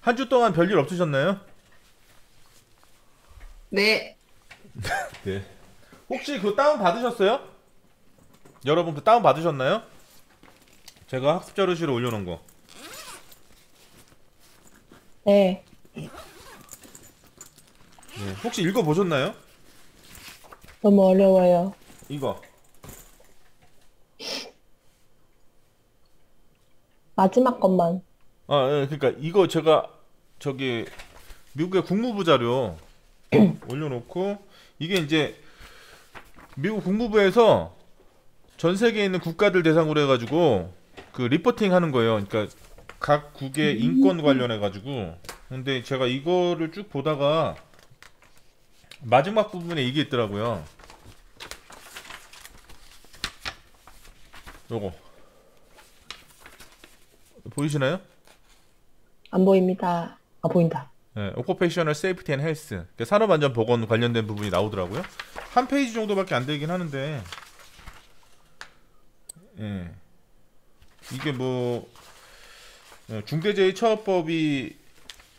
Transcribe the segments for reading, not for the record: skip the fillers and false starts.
한 주 동안 별일 없으셨나요? 네. 네. 혹시 그 다운 받으셨어요? 여러분 그 다운 받으셨나요? 제가 학습 자료실에 올려놓은 거. 네, 네. 혹시 읽어 보셨나요? 너무 어려워요. 이거. 마지막 것만. 아, 예, 그러니까 이거 제가 저기 미국의 국무부 자료 올려놓고 이게 이제 미국 국무부에서 전 세계에 있는 국가들 대상으로 해가지고 그 리포팅 하는 거예요. 그러니까 각 국의 인권 관련해가지고. 근데 제가 이거를 쭉 보다가 마지막 부분에 이게 있더라고요. 요거 보이시나요? 안 보입니다. 아, 보인다. 네, Occupational Safety and Health 그러니까 산업안전보건 관련된 부분이 나오더라고요. 한 페이지 정도밖에 안 되긴 하는데 예. 이게 뭐 중대재해처벌법이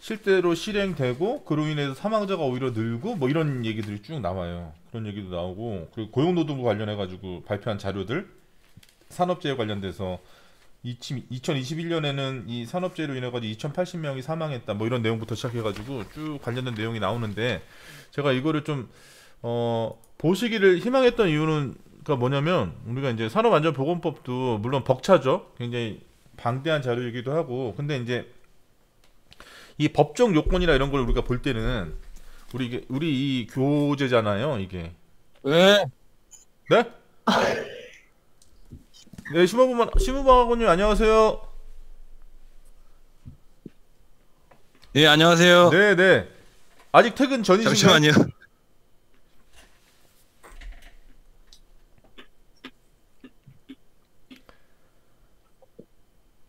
실제로 실행되고 그로 인해서 사망자가 오히려 늘고 뭐 이런 얘기들이 쭉 나와요. 그런 얘기도 나오고 그리고 고용노동부 관련해가지고 발표한 자료들 산업재해 관련돼서 2021년에는 이 산업재해로 인해 가지고 2,080명이 사망했다. 뭐 이런 내용부터 시작해가지고 쭉 관련된 내용이 나오는데 제가 이거를 좀 보시기를 희망했던 이유가 뭐냐면 우리가 이제 산업안전보건법도 물론 벅차죠. 굉장히 방대한 자료이기도 하고 근데 이제 이 법적 요건이나 이런 걸 우리가 볼 때는 우리 이 교재잖아요. 이게 왜? 네? 네, 시무방학원님 안녕하세요. 예, 안녕하세요. 네, 네. 아직 퇴근 전이신가요? 잠시만요.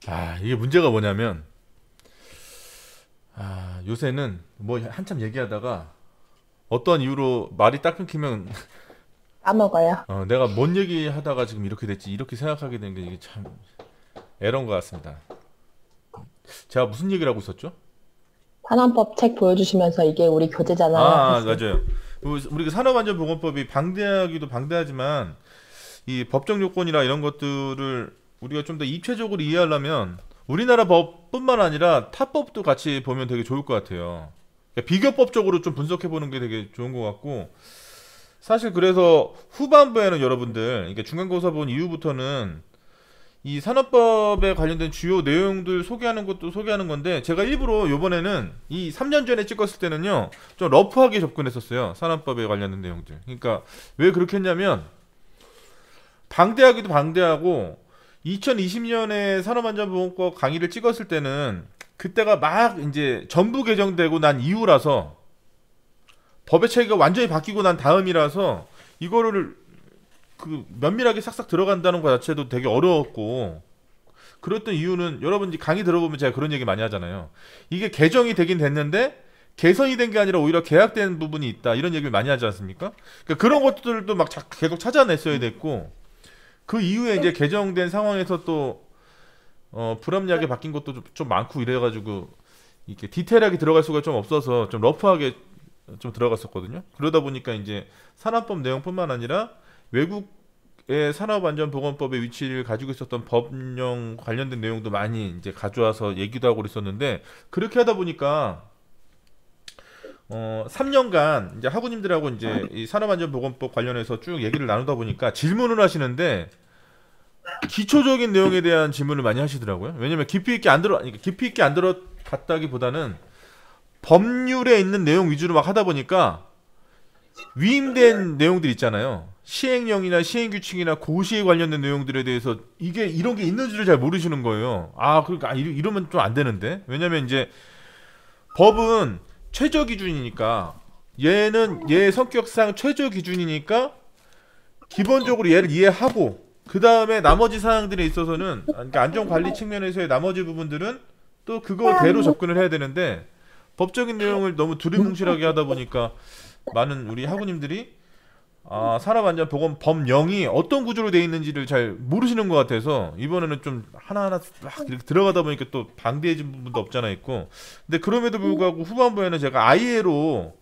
아, 이게 문제가 뭐냐면 요새는 뭐 한참 얘기하다가 어떤 이유로 말이 딱 끊기면 까먹어요. 내가 뭔 얘기하다가 지금 이렇게 됐지 이렇게 생각하게 된 게 이게 참 애러인 것 같습니다. 제가 무슨 얘기를 하고 있었죠? 산업법 책 보여주시면서 이게 우리 교재잖아요. 했어요. 맞아요. 우리가 산업안전보건법이 방대하기도 방대하지만 이 법적 요건이나 이런 것들을 우리가 좀 더 입체적으로 이해하려면 우리나라 법뿐만 아니라 타 법도 같이 보면 되게 좋을 것 같아요. 그러니까 비교법적으로 좀 분석해 보는 게 되게 좋은 것 같고 사실 그래서 후반부에는 여러분들 그러니까 중간고사 본 이후부터는 이 산업법에 관련된 주요 내용들 소개하는 것도 소개하는 건데 제가 일부러 요번에는 이 3년 전에 찍었을 때는요 좀 러프하게 접근했었어요. 산업법에 관련된 내용들. 그러니까 왜 그렇게 했냐면 방대하기도 방대하고 2020년에 산업안전보건법 강의를 찍었을 때는 그때가 막 이제 전부 개정되고 난 이후라서 법의 체계가 완전히 바뀌고 난 다음이라서 이거를 그 면밀하게 싹싹 들어간다는 것 자체도 되게 어려웠고 그랬던 이유는 여러분 이제 강의 들어보면 제가 그런 얘기 많이 하잖아요. 이게 개정이 되긴 됐는데 개선이 된 게 아니라 오히려 계약된 부분이 있다 이런 얘기를 많이 하지 않습니까? 그러니까 그런 것들도 막 계속 찾아냈어야 됐고 그 이후에 이제 개정된 상황에서 또 불합리하게 바뀐 것도 좀 많고 이래가지고 이렇게 디테일하게 들어갈 수가 좀 없어서 좀 러프하게 좀 들어갔었거든요. 그러다 보니까 이제 산업법 내용뿐만 아니라 외국의 산업안전보건법의 위치를 가지고 있었던 법령 관련된 내용도 많이 이제 가져와서 얘기도 하고 그랬었는데 그렇게 하다 보니까 3년간 이제 학우님들하고 이제 이 산업안전보건법 관련해서 쭉 얘기를 나누다 보니까 질문을 하시는데 기초적인 내용에 대한 질문을 많이 하시더라고요. 왜냐면 깊이 있게 안 들어갔다기보다는 법률에 있는 내용 위주로 막 하다 보니까 위임된 내용들 있잖아요. 시행령이나 시행규칙이나 고시에 관련된 내용들에 대해서 이게 이런 게 있는 줄을 잘 모르시는 거예요. 그러니까 이러면 좀 안 되는데. 왜냐면 이제 법은 최저 기준이니까 얘는 얘 성격상 최저 기준이니까 기본적으로 얘를 이해하고 그 다음에 나머지 사항들에 있어서는 그러니까 안전관리 측면에서의 나머지 부분들은 또 그거대로 접근을 해야 되는데 법적인 내용을 너무 두리뭉실하게 하다 보니까 많은 우리 학우님들이 산업안전보건 법령이 어떤 구조로 돼 있는지를 잘 모르시는 것 같아서 이번에는 좀 하나하나 막 이렇게 들어가다 보니까 또 방대해진 부분도 없잖아 있고. 근데 그럼에도 불구하고 후반부에는 제가 ILO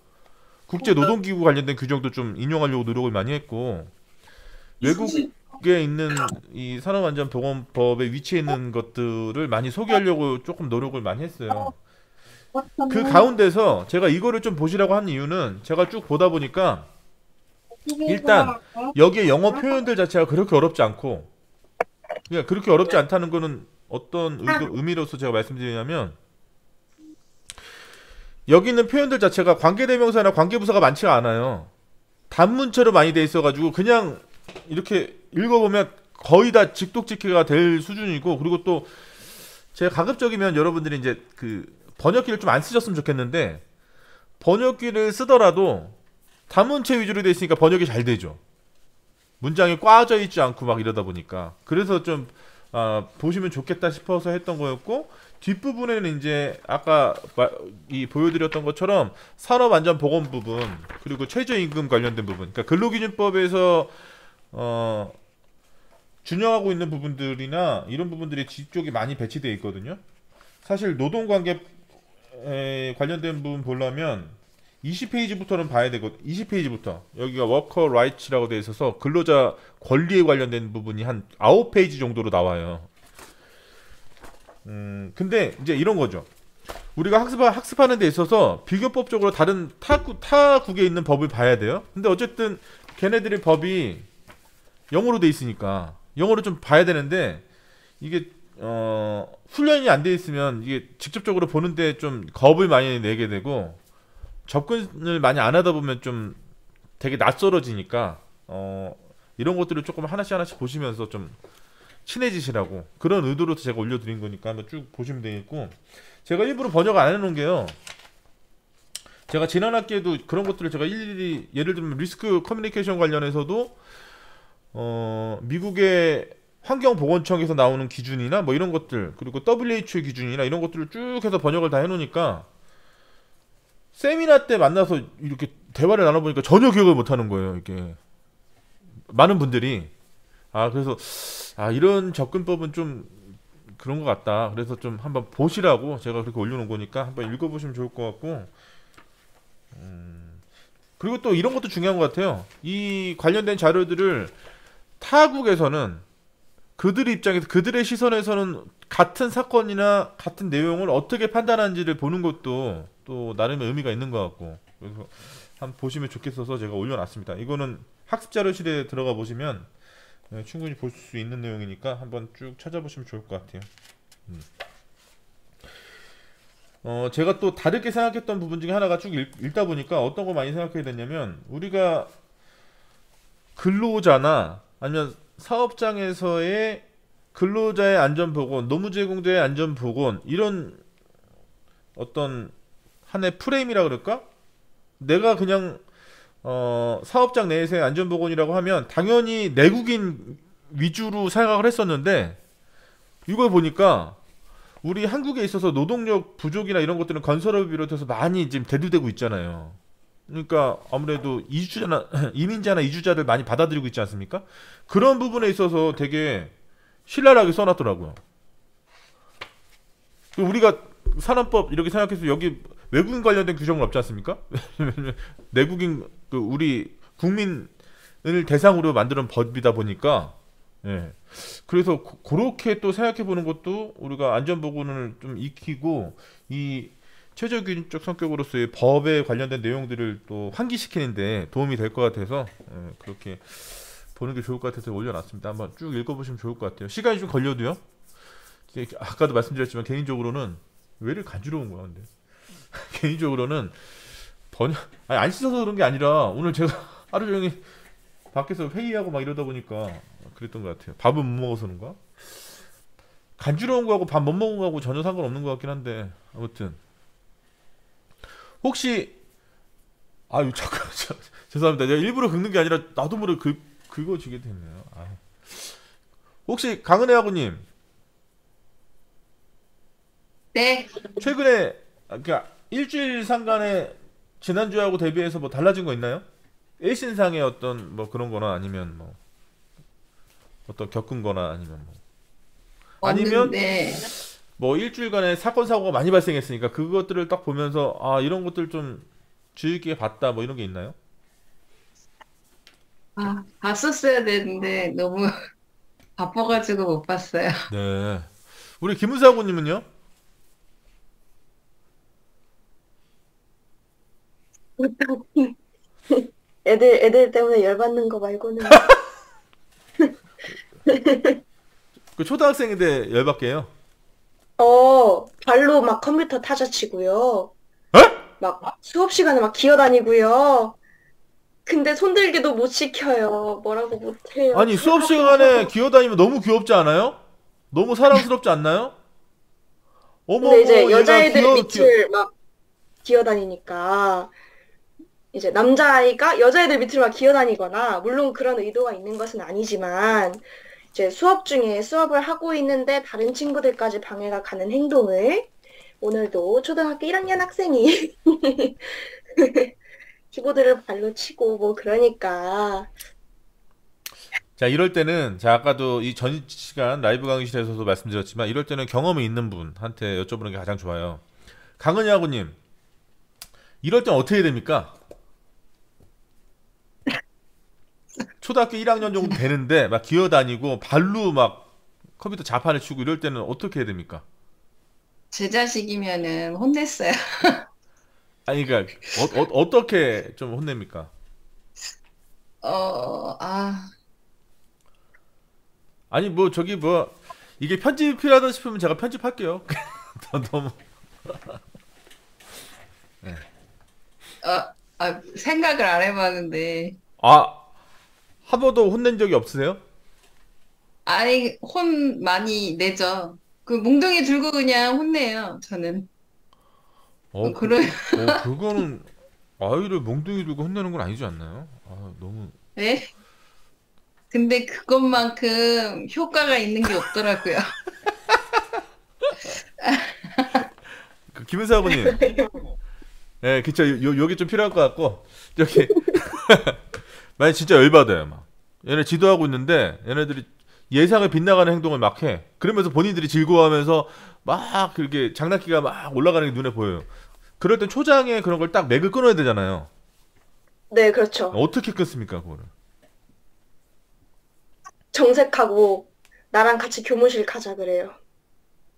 국제노동기구 관련된 규정도 좀 인용하려고 노력을 많이 했고, 외국에 있는 이 산업안전보건법에 위치해 있는 것들을 많이 소개하려고 조금 노력을 많이 했어요. 그 가운데서 제가 이거를 좀 보시라고 한 이유는 제가 쭉 보다 보니까 일단 여기에 영어 표현들 자체가 그렇게 어렵지 않고, 그냥 그렇게 어렵지 않다는 거는 어떤 의미로서 제가 말씀드리냐면, 여기 있는 표현들 자체가 관계대명사나 관계부사가 많지가 않아요. 단문체로 많이 돼 있어가지고 그냥 이렇게 읽어보면 거의 다 직독직해가 될 수준이고, 그리고 또 제가 가급적이면 여러분들이 이제 그 번역기를 좀 안 쓰셨으면 좋겠는데, 번역기를 쓰더라도 단문체 위주로 돼 있으니까 번역이 잘 되죠. 문장이 꽈져 있지 않고 막 이러다 보니까. 그래서 좀 보시면 좋겠다 싶어서 했던 거였고, 뒷부분에는 이제 아까 보여드렸던 것처럼 산업안전보건 부분, 그리고 최저임금 관련된 부분, 그러니까 근로기준법에서 준용하고 있는 부분들이나 이런 부분들이 뒤쪽에 많이 배치되어 있거든요. 사실 노동관계 관련된 부분 보려면 20페이지부터는 봐야 되거든. 20페이지부터 여기가 워커 라이츠라고 되어 있어서 근로자 권리에 관련된 부분이 한 9페이지 정도로 나와요. 근데 이제 이런 거죠. 우리가 학습하는 데 있어서 비교법적으로 다른 타국에 있는 법을 봐야 돼요. 근데 어쨌든 걔네들의 법이 영어로 돼 있으니까 영어를 좀 봐야 되는데, 이게 훈련이 안 돼 있으면 이게 직접적으로 보는데 좀 겁을 많이 내게 되고, 접근을 많이 안 하다 보면 좀 되게 낯설어지니까 이런 것들을 조금 하나씩 보시면서 좀 친해지시라고, 그런 의도로 제가 올려드린 거니까 한번 쭉 보시면 되겠고, 제가 일부러 번역 안 해놓은 게요, 제가 지난 학기에도 그런 것들을 제가 일일이, 예를 들면 리스크 커뮤니케이션 관련해서도 미국의 환경보건청에서 나오는 기준이나 뭐 이런 것들, 그리고 WHO의 기준이나 이런 것들을 쭉 해서 번역을 다 해놓으니까 세미나 때 만나서 이렇게 대화를 나눠보니까 전혀 기억을 못하는 거예요. 이게 많은 분들이. 그래서 이런 접근법은 좀 그런 것 같다. 그래서 좀 한번 보시라고 제가 그렇게 올려놓은 거니까 한번 읽어보시면 좋을 것 같고, 그리고 또 이런 것도 중요한 것 같아요. 이 관련된 자료들을 타국에서는 그들의 입장에서, 그들의 시선에서는 같은 사건이나 같은 내용을 어떻게 판단하는지를 보는 것도 또 나름의 의미가 있는 것 같고, 그래서 한번 보시면 좋겠어서 제가 올려놨습니다. 이거는 학습자료실에 들어가 보시면 충분히 볼 수 있는 내용이니까 한번 쭉 찾아보시면 좋을 것 같아요. 제가 또 다르게 생각했던 부분 중에 하나가 쭉 읽다 보니까 어떤 거 많이 생각하게 됐냐면, 우리가 근로자나 아니면 사업장에서의 근로자의 안전보건, 노무제공자의 안전보건, 이런 어떤 하나의 프레임이라 그럴까? 내가 그냥 사업장 내에서의 안전보건이라고 하면 당연히 내국인 위주로 생각을 했었는데, 이걸 보니까 우리 한국에 있어서 노동력 부족이나 이런 것들은 건설업을 비롯해서 많이 지금 대두되고 있잖아요. 그러니까 아무래도 이민자나 이주자를 많이 받아들이고 있지 않습니까? 그런 부분에 있어서 되게 신랄하게 써놨더라고요. 우리가 산업법 이렇게 생각해서 여기 외국인 관련된 규정은 없지 않습니까? 내국인 우리 국민을 대상으로 만드는 법이다 보니까, 예. 그래서 그렇게 또 생각해 보는 것도 우리가 안전보건을 좀 익히고, 이 최저기준적 성격으로서의 법에 관련된 내용들을 또 환기시키는데 도움이 될 것 같아서, 예, 그렇게 보는 게 좋을 것 같아서 올려놨습니다. 한번 쭉 읽어보시면 좋을 것 같아요. 시간이 좀 걸려도요. 아까도 말씀드렸지만 개인적으로는 왜 이렇게 간지러운 거야, 근데. 개인적으로는 안 씻어서 그런 게 아니라 오늘 제가 하루 종일 밖에서 회의하고 막 이러다 보니까 그랬던 것 같아요. 밥은 못 먹어서 그런가? 간지러운 거하고 밥 못 먹은 거하고 전혀 상관없는 것 같긴 한데, 아무튼 혹시 잠깐 죄송합니다. 내가 일부러 긁는 게 아니라 나도 모르게 긁어지게 됐네요. 혹시 강은혜 아버님, 네. 최근에 그러니까 일주일 상간에 지난주하고 대비해서 뭐 달라진 거 있나요? 일신상의 어떤 뭐 그런 거나 아니면 뭐 어떤 겪은 거나 아니면 뭐 아니면 없는데, 뭐 일주일간에 사건 사고가 많이 발생했으니까 그것들을 딱 보면서 아 이런 것들 좀 주의 깊게 봤다 뭐 이런 게 있나요? 봤었어야 되는데, 너무 바빠가지고 못 봤어요. 네. 우리 김은사고님은요? 애들 때문에 열받는 거 말고는. 그 초등학생인데 열받게요. 발로 막 컴퓨터 타자치고요. 에? 막 수업 시간에 막 기어다니고요. 근데 손들기도 못 시켜요. 뭐라고 못해요. 아니 수업 시간에 기어다니면 너무 귀엽지 않아요? 너무 사랑스럽지 않나요? 어머 근데 이제 얘가 여자애들 귀여 밑을 막 기어다니니까 이제 남자아이가 여자애들 밑을 막 기어다니거나 물론 그런 의도가 있는 것은 아니지만 이제 수업 중에 수업을 하고 있는데 다른 친구들까지 방해가 가는 행동을 오늘도 초등학교 1학년 학생이 키보드를 발로 치고 뭐 그러니까 자 이럴 때는 자 아까도 이 전 시간 라이브 강의실에서도 말씀드렸지만 이럴 때는 경험이 있는 분한테 여쭤보는 게 가장 좋아요. 강은야구님 이럴 땐 어떻게 됩니까? 초등학교 1학년 정도 되는데 막 기어다니고 발로 막 컴퓨터 자판을 치고 이럴 때는 어떻게 해야 됩니까? 제 자식이면은 혼냈어요. 아니 그러니까 어떻게 좀 혼냅니까? 어, 아, 아니 뭐 저기 뭐 이게 편집이 필요하다 싶으면 제가 편집할게요. 너무 생각을 안 해봤는데. 한 번도 혼낸 적이 없으세요? 아니, 혼 많이 내죠. 그 몽둥이 들고 그냥 혼내요, 저는. 그래, 그거는 아이를 몽둥이 들고 혼내는 건 아니지 않나요? 너무 네? 근데 그것만큼 효과가 있는 게 없더라고요. 김은사 아버님, 예, 그쵸. 요게 좀 필요할 것 같고 저기 만약 진짜 열받아요, 막 얘네 지도하고 있는데 얘네들이 예상을 빗나가는 행동을 막 해. 그러면서 본인들이 즐거워하면서 막 그렇게 장난기가 막 올라가는 게 눈에 보여요. 그럴 땐 초장에 그런 걸 딱 맥을 끊어야 되잖아요. 네, 그렇죠. 어떻게 끊습니까, 그거를? 정색하고 나랑 같이 교무실 가자 그래요.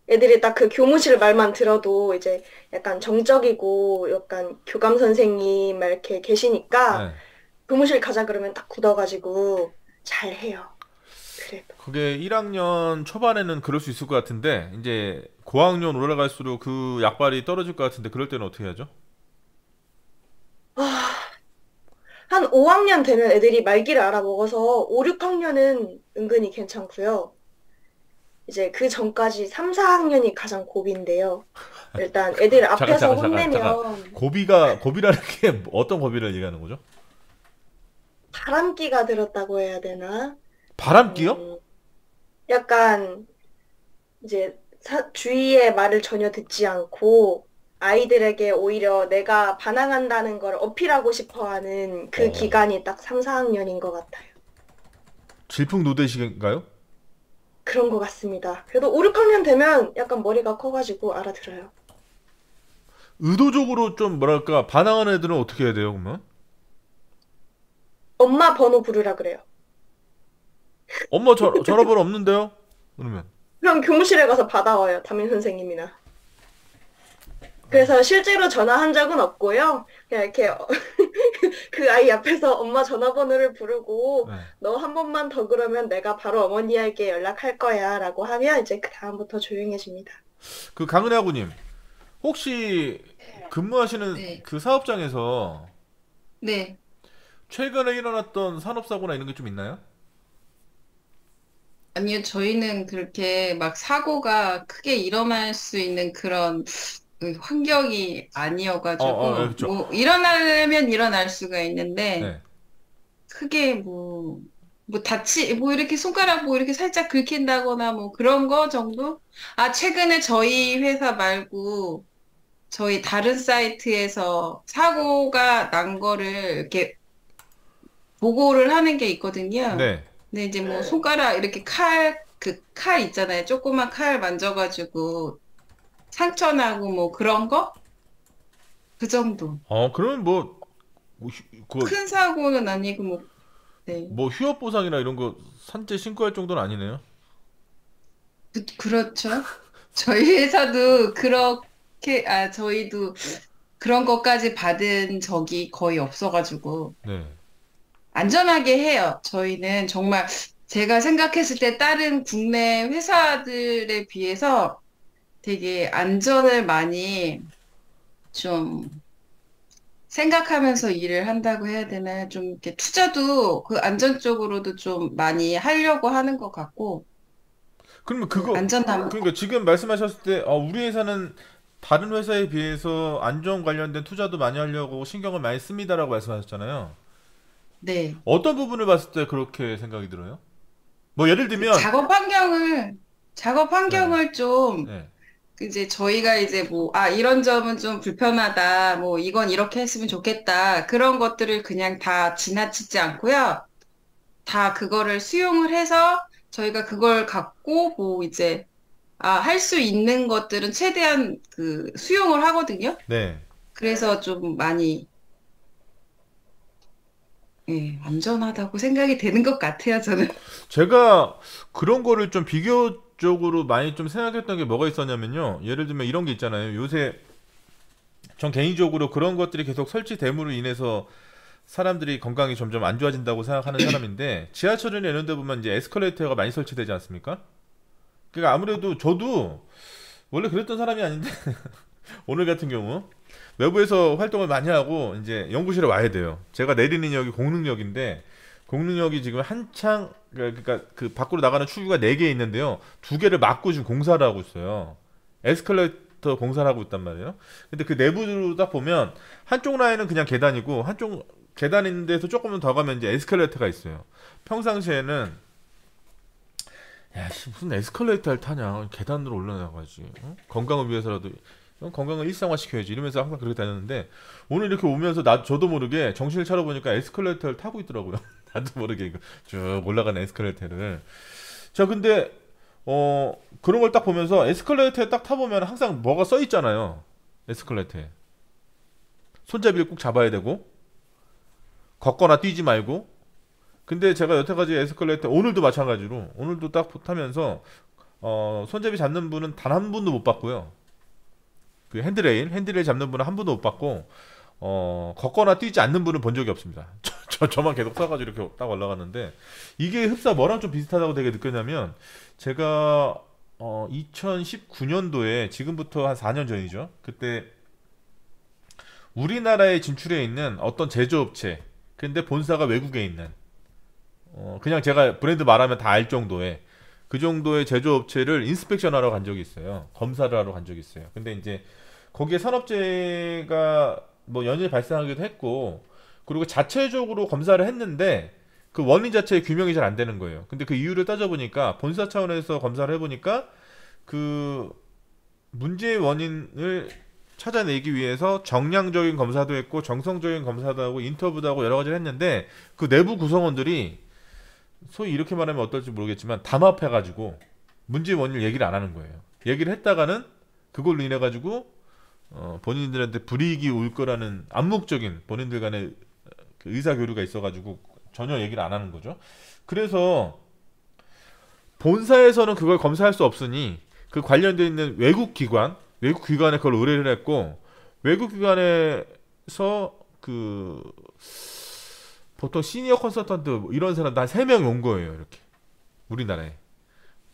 애들이 딱 그 교무실 말만 들어도 이제 약간 정적이고 약간 교감 선생님 막 이렇게 계시니까 네. 교무실 가자 그러면 딱 굳어가지고 잘 해요. 그래도. 그게 1학년 초반에는 그럴 수 있을 것 같은데 이제 고학년 올라갈수록 그 약발이 떨어질 것 같은데 그럴 때는 어떻게 하죠? 한 5학년 되면 애들이 말귀를 알아먹어서 5, 6학년은 은근히 괜찮고요. 이제 그 전까지 3, 4학년이 가장 고비인데요. 일단 애들 앞에서 혼내면 고비라는 게 어떤 고비를 얘기하는 거죠? 바람기가 들었다고 해야 되나? 바람기요? 약간 이제 주위의 말을 전혀 듣지 않고 아이들에게 오히려 내가 반항한다는 걸 어필하고 싶어 하는 그 기간이 딱 3, 4학년인 것 같아요. 질풍노도식인가요? 그런 것 같습니다. 그래도 5, 6학년 되면 약간 머리가 커가지고 알아들어요. 의도적으로 좀 뭐랄까 반항하는 애들은 어떻게 해야 돼요, 그러면? 엄마 번호 부르라 그래요. 엄마 전화번호 없는데요? 그러면 그럼 교무실에 가서 받아와요. 담임 선생님이나. 그래서 실제로 전화한 적은 없고요. 그냥 이렇게 그 아이 앞에서 엄마 전화번호를 부르고 네. 너 한 번만 더 그러면 내가 바로 어머니에게 연락할 거야 라고 하면 이제 그 다음부터 조용해집니다. 그 강은혜 아구님 혹시 근무하시는 네. 그 사업장에서 네. 최근에 일어났던 산업사고나 이런 게 좀 있나요? 아니요, 저희는 그렇게 막 사고가 크게 일어날 수 있는 그런 그 환경이 아니어가지고, 그렇죠. 뭐, 일어나려면 일어날 수가 있는데, 네. 크게 뭐 이렇게 손가락 뭐 이렇게 살짝 긁힌다거나 뭐 그런 거 정도? 최근에 저희 회사 말고, 저희 다른 사이트에서 사고가 난 거를 이렇게 보고를 하는 게 있거든요. 네. 근데 이제 뭐 손가락 이렇게 칼 있잖아요. 조그만 칼 만져가지고 상처나고 뭐 그런 거? 그 정도. 그러면 큰 사고는 아니고 뭐, 네. 뭐 휴업 보상이나 이런 거 산재 신고할 정도는 아니네요. 그렇죠. 저희 회사도 저희도 그런 것까지 받은 적이 거의 없어가지고 네. 안전하게 해요. 저희는 정말 제가 생각했을 때 다른 국내 회사들에 비해서 되게 안전을 많이 좀 생각하면서 일을 한다고 해야 되나? 좀 이렇게 투자도 그 안전 쪽으로도 좀 많이 하려고 하는 것 같고, 그러면 그 안전함, 그러니까 지금 말씀하셨을 때 우리 회사는 다른 회사에 비해서 안전 관련된 투자도 많이 하려고 신경을 많이 씁니다라고 말씀하셨잖아요. 네. 어떤 부분을 봤을 때 그렇게 생각이 들어요? 뭐 예를 들면 작업 환경을 좀, 네. 이제 저희가 이제 뭐, 이런 점은 좀 불편하다, 뭐, 이건 이렇게 했으면 좋겠다, 그런 것들을 그냥 다 지나치지 않고요. 다 그거를 수용을 해서 저희가 그걸 갖고 뭐 이제 할 수 있는 것들은 최대한 그 수용을 하거든요. 네. 그래서 좀 많이 안전하다고 생각이 되는 것 같아요, 저는. 제가 그런 거를 좀 비교적으로 많이 좀 생각했던 게 뭐가 있었냐면요. 예를 들면 이런 게 있잖아요. 요새 전 개인적으로 그런 것들이 계속 설치됨으로 인해서 사람들이 건강이 점점 안 좋아진다고 생각하는 사람인데 지하철이나 이런 데 보면 이제 에스컬레이터가 많이 설치되지 않습니까? 그러니까 아무래도 저도 원래 그랬던 사람이 아닌데 오늘 같은 경우 외부에서 활동을 많이 하고 이제 연구실에 와야 돼요. 제가 내리는 역이 공릉역인데 공릉역이 지금 한창 그러니까 그 밖으로 나가는 출구가 4개 있는데요. 2개를 막고 지금 공사를 하고 있어요. 에스컬레이터 공사를 하고 있단 말이에요. 근데 그 내부로 딱 보면 한쪽 라인은 그냥 계단이고 한쪽 계단 있는 데서 조금 더 가면 이제 에스컬레이터가 있어요. 평상시에는 무슨 에스컬레이터를 타냐, 계단으로 올라가야지, 건강을 위해서라도 건강을 일상화시켜야지 이러면서 항상 그렇게 다녔는데 오늘 이렇게 오면서 저도 모르게 정신을 차려보니까 에스컬레이터를 타고 있더라고요. 나도 모르게 쭉 올라가는 에스컬레이터를. 자, 근데 그런 걸 딱 보면서 에스컬레이터에 딱 타보면 항상 뭐가 써 있잖아요. 에스컬레이터에 손잡이를 꼭 잡아야 되고 걷거나 뛰지 말고. 근데 제가 여태까지 에스컬레이터 오늘도 마찬가지로 오늘도 딱 타면서 손잡이 잡는 분은 단 한 분도 못 봤고요. 그 핸드레일 잡는 분은 한 분도 못 봤고 걷거나 뛰지 않는 분은 본 적이 없습니다. 저만 계속 써가지고 이렇게 딱 올라갔는데 이게 흡사 뭐랑 좀 비슷하다고 되게 느꼈냐면 제가 2019년도에 지금부터 한 4년 전이죠. 그때 우리나라에 진출해 있는 어떤 제조업체 근데 본사가 외국에 있는 그냥 제가 브랜드 말하면 다 알 정도의 그 정도의 제조업체를 인스펙션 하러 간 적이 있어요. 검사를 하러 간 적이 있어요. 근데 이제 거기에 산업재해가 뭐 연일 발생하기도 했고 그리고 자체적으로 검사를 했는데 그 원인 자체의 규명이 잘 안 되는 거예요. 근데 그 이유를 따져보니까 본사 차원에서 검사를 해보니까 그 문제의 원인을 찾아내기 위해서 정량적인 검사도 했고 정성적인 검사도 하고 인터뷰도 하고 여러 가지를 했는데 그 내부 구성원들이 소위 이렇게 말하면 어떨지 모르겠지만 담합해가지고 문제의 원인을 얘기를 안 하는 거예요. 얘기를 했다가는 그걸로 인해 가지고 본인들한테 불이익이 올 거라는 암묵적인 본인들 간의 그 의사 교류가 있어가지고 전혀 얘기를 안 하는 거죠. 그래서 본사에서는 그걸 검사할 수 없으니 그 관련되어 있는 외국 기관에 그걸 의뢰를 했고 외국 기관에서 그 보통 시니어 컨설턴트 뭐 이런 사람도 한 3명 온 거예요. 이렇게 우리나라에.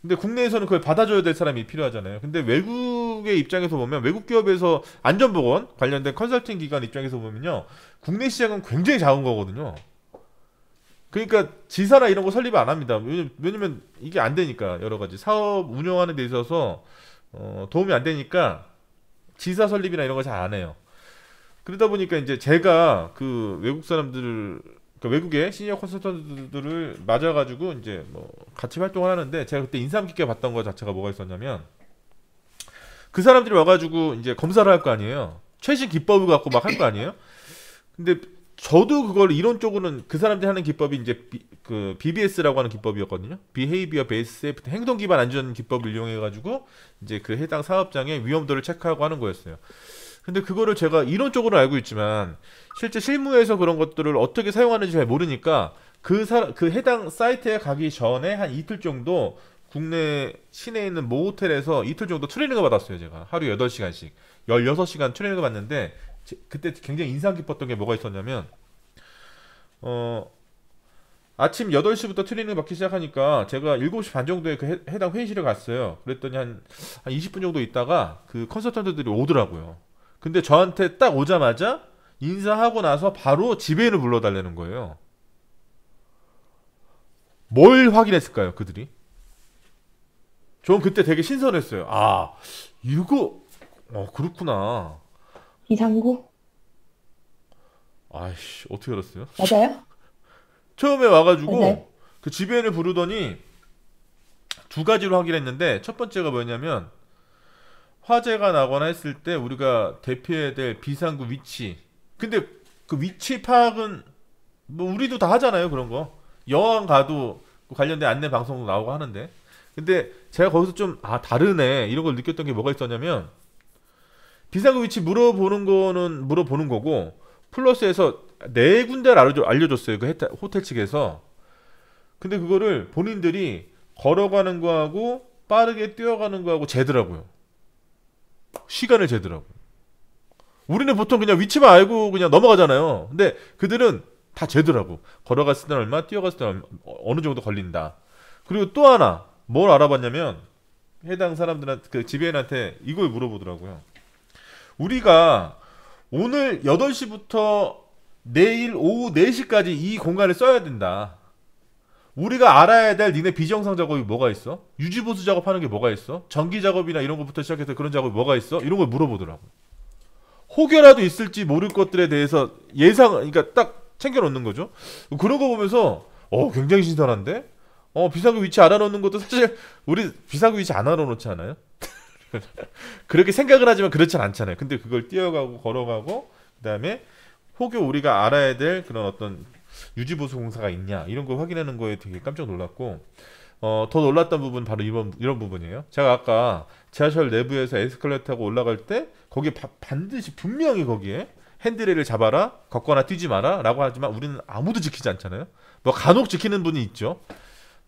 근데 국내에서는 그걸 받아줘야 될 사람이 필요하잖아요. 근데 외국의 입장에서 보면 외국 기업에서 안전보건 관련된 컨설팅 기관 입장에서 보면요. 국내 시장은 굉장히 작은 거거든요. 그러니까 지사나 이런 거 설립 안 합니다. 왜냐면 이게 안 되니까 여러 가지 사업 운영하는 데 있어서 도움이 안 되니까 지사 설립이나 이런 거 잘 안 해요. 그러다 보니까 이제 제가 그 외국 사람들을 외국의 시니어 컨설턴트들을 맞아가지고 이제 뭐 같이 활동을 하는데 제가 그때 인상 깊게 봤던 거 자체가 뭐가 있었냐면 그 사람들이 와가지고 이제 검사를 할 거 아니에요. 최신 기법을 갖고 막 할 거 아니에요. 근데 저도 그걸 이론적으로는 그 사람들이 하는 기법이 이제 그 BBS라고 하는 기법이었거든요. Behavior Based Safety, 행동 기반 안전 기법을 이용해 가지고 이제 그 해당 사업장의 위험도를 체크하고 하는 거였어요. 근데 그거를 제가 이론적으로 알고 있지만 실제 실무에서 그런 것들을 어떻게 사용하는지 잘 모르니까 그 해당 사이트에 가기 전에 한 이틀 정도 국내 시내에 있는 모 호텔에서 이틀 정도 트레이닝을 받았어요. 제가 하루 8시간씩 16시간 트레이닝을 받는데 그때 굉장히 인상 깊었던 게 뭐가 있었냐면 아침 8시부터 트레이닝 받기 시작하니까 제가 7시 반 정도에 그 해당 회의실에 갔어요. 그랬더니 한 20분 정도 있다가 그 컨설턴트들이 오더라고요. 근데 저한테 딱 오자마자 인사하고 나서 바로 지배인을 불러달라는 거예요. 뭘 확인했을까요, 그들이? 전 그때 되게 신선했어요. 아, 이거, 그렇구나. 이상구? 아이씨, 어떻게 알았어요? 맞아요? 처음에 와가지고 네. 그 지배인을 부르더니 두 가지로 확인했는데 첫 번째가 뭐냐면 화재가 나거나 했을 때 우리가 대피해야 될 비상구 위치. 근데 그 위치 파악은 뭐 우리도 다 하잖아요, 그런 거. 여행 가도 관련된 안내 방송도 나오고 하는데. 근데 제가 거기서 좀 다르네 이런 걸 느꼈던 게 뭐가 있었냐면 비상구 위치 물어보는 거는 물어보는 거고 플러스에서 네 군데를 알려줬어요. 그 호텔 측에서. 근데 그거를 본인들이 걸어가는 거하고 빠르게 뛰어가는 거하고 재더라고요. 시간을 재더라고요. 우리는 보통 그냥 위치만 알고 그냥 넘어가잖아요. 근데 그들은 다 재더라고. 걸어갔을 때는 얼마, 뛰어갔을 때는 어느 정도 걸린다. 그리고 또 하나 뭘 알아봤냐면 해당 사람들한테 그 지배인한테 이걸 물어보더라고요. 우리가 오늘 8시부터 내일 오후 4시까지 이 공간을 써야 된다. 우리가 알아야 될 니네 비정상 작업이 뭐가 있어? 유지보수 작업하는 게 뭐가 있어? 전기 작업이나 이런 것부터 시작해서 그런 작업이 뭐가 있어? 이런 걸 물어보더라고. 혹여라도 있을지 모를 것들에 대해서 그러니까 딱 챙겨놓는 거죠. 그런 거 보면서 굉장히 신선한데? 비상구 위치 알아놓는 것도 사실 우리 비상구 위치 안 알아놓지 않아요? 그렇게 생각을 하지만 그렇진 않잖아요. 근데 그걸 뛰어가고 걸어가고 그다음에 혹여 우리가 알아야 될 그런 어떤 유지보수 공사가 있냐 이런 걸 확인하는 거에 되게 깜짝 놀랐고 더 놀랐던 부분은 바로 이런 부분이에요. 제가 아까 지하철 내부에서 에스컬레이터 타고 올라갈 때 거기에 반드시 분명히 거기에 핸드레일을 잡아라, 걷거나 뛰지 마라 라고 하지만 우리는 아무도 지키지 않잖아요. 뭐 간혹 지키는 분이 있죠.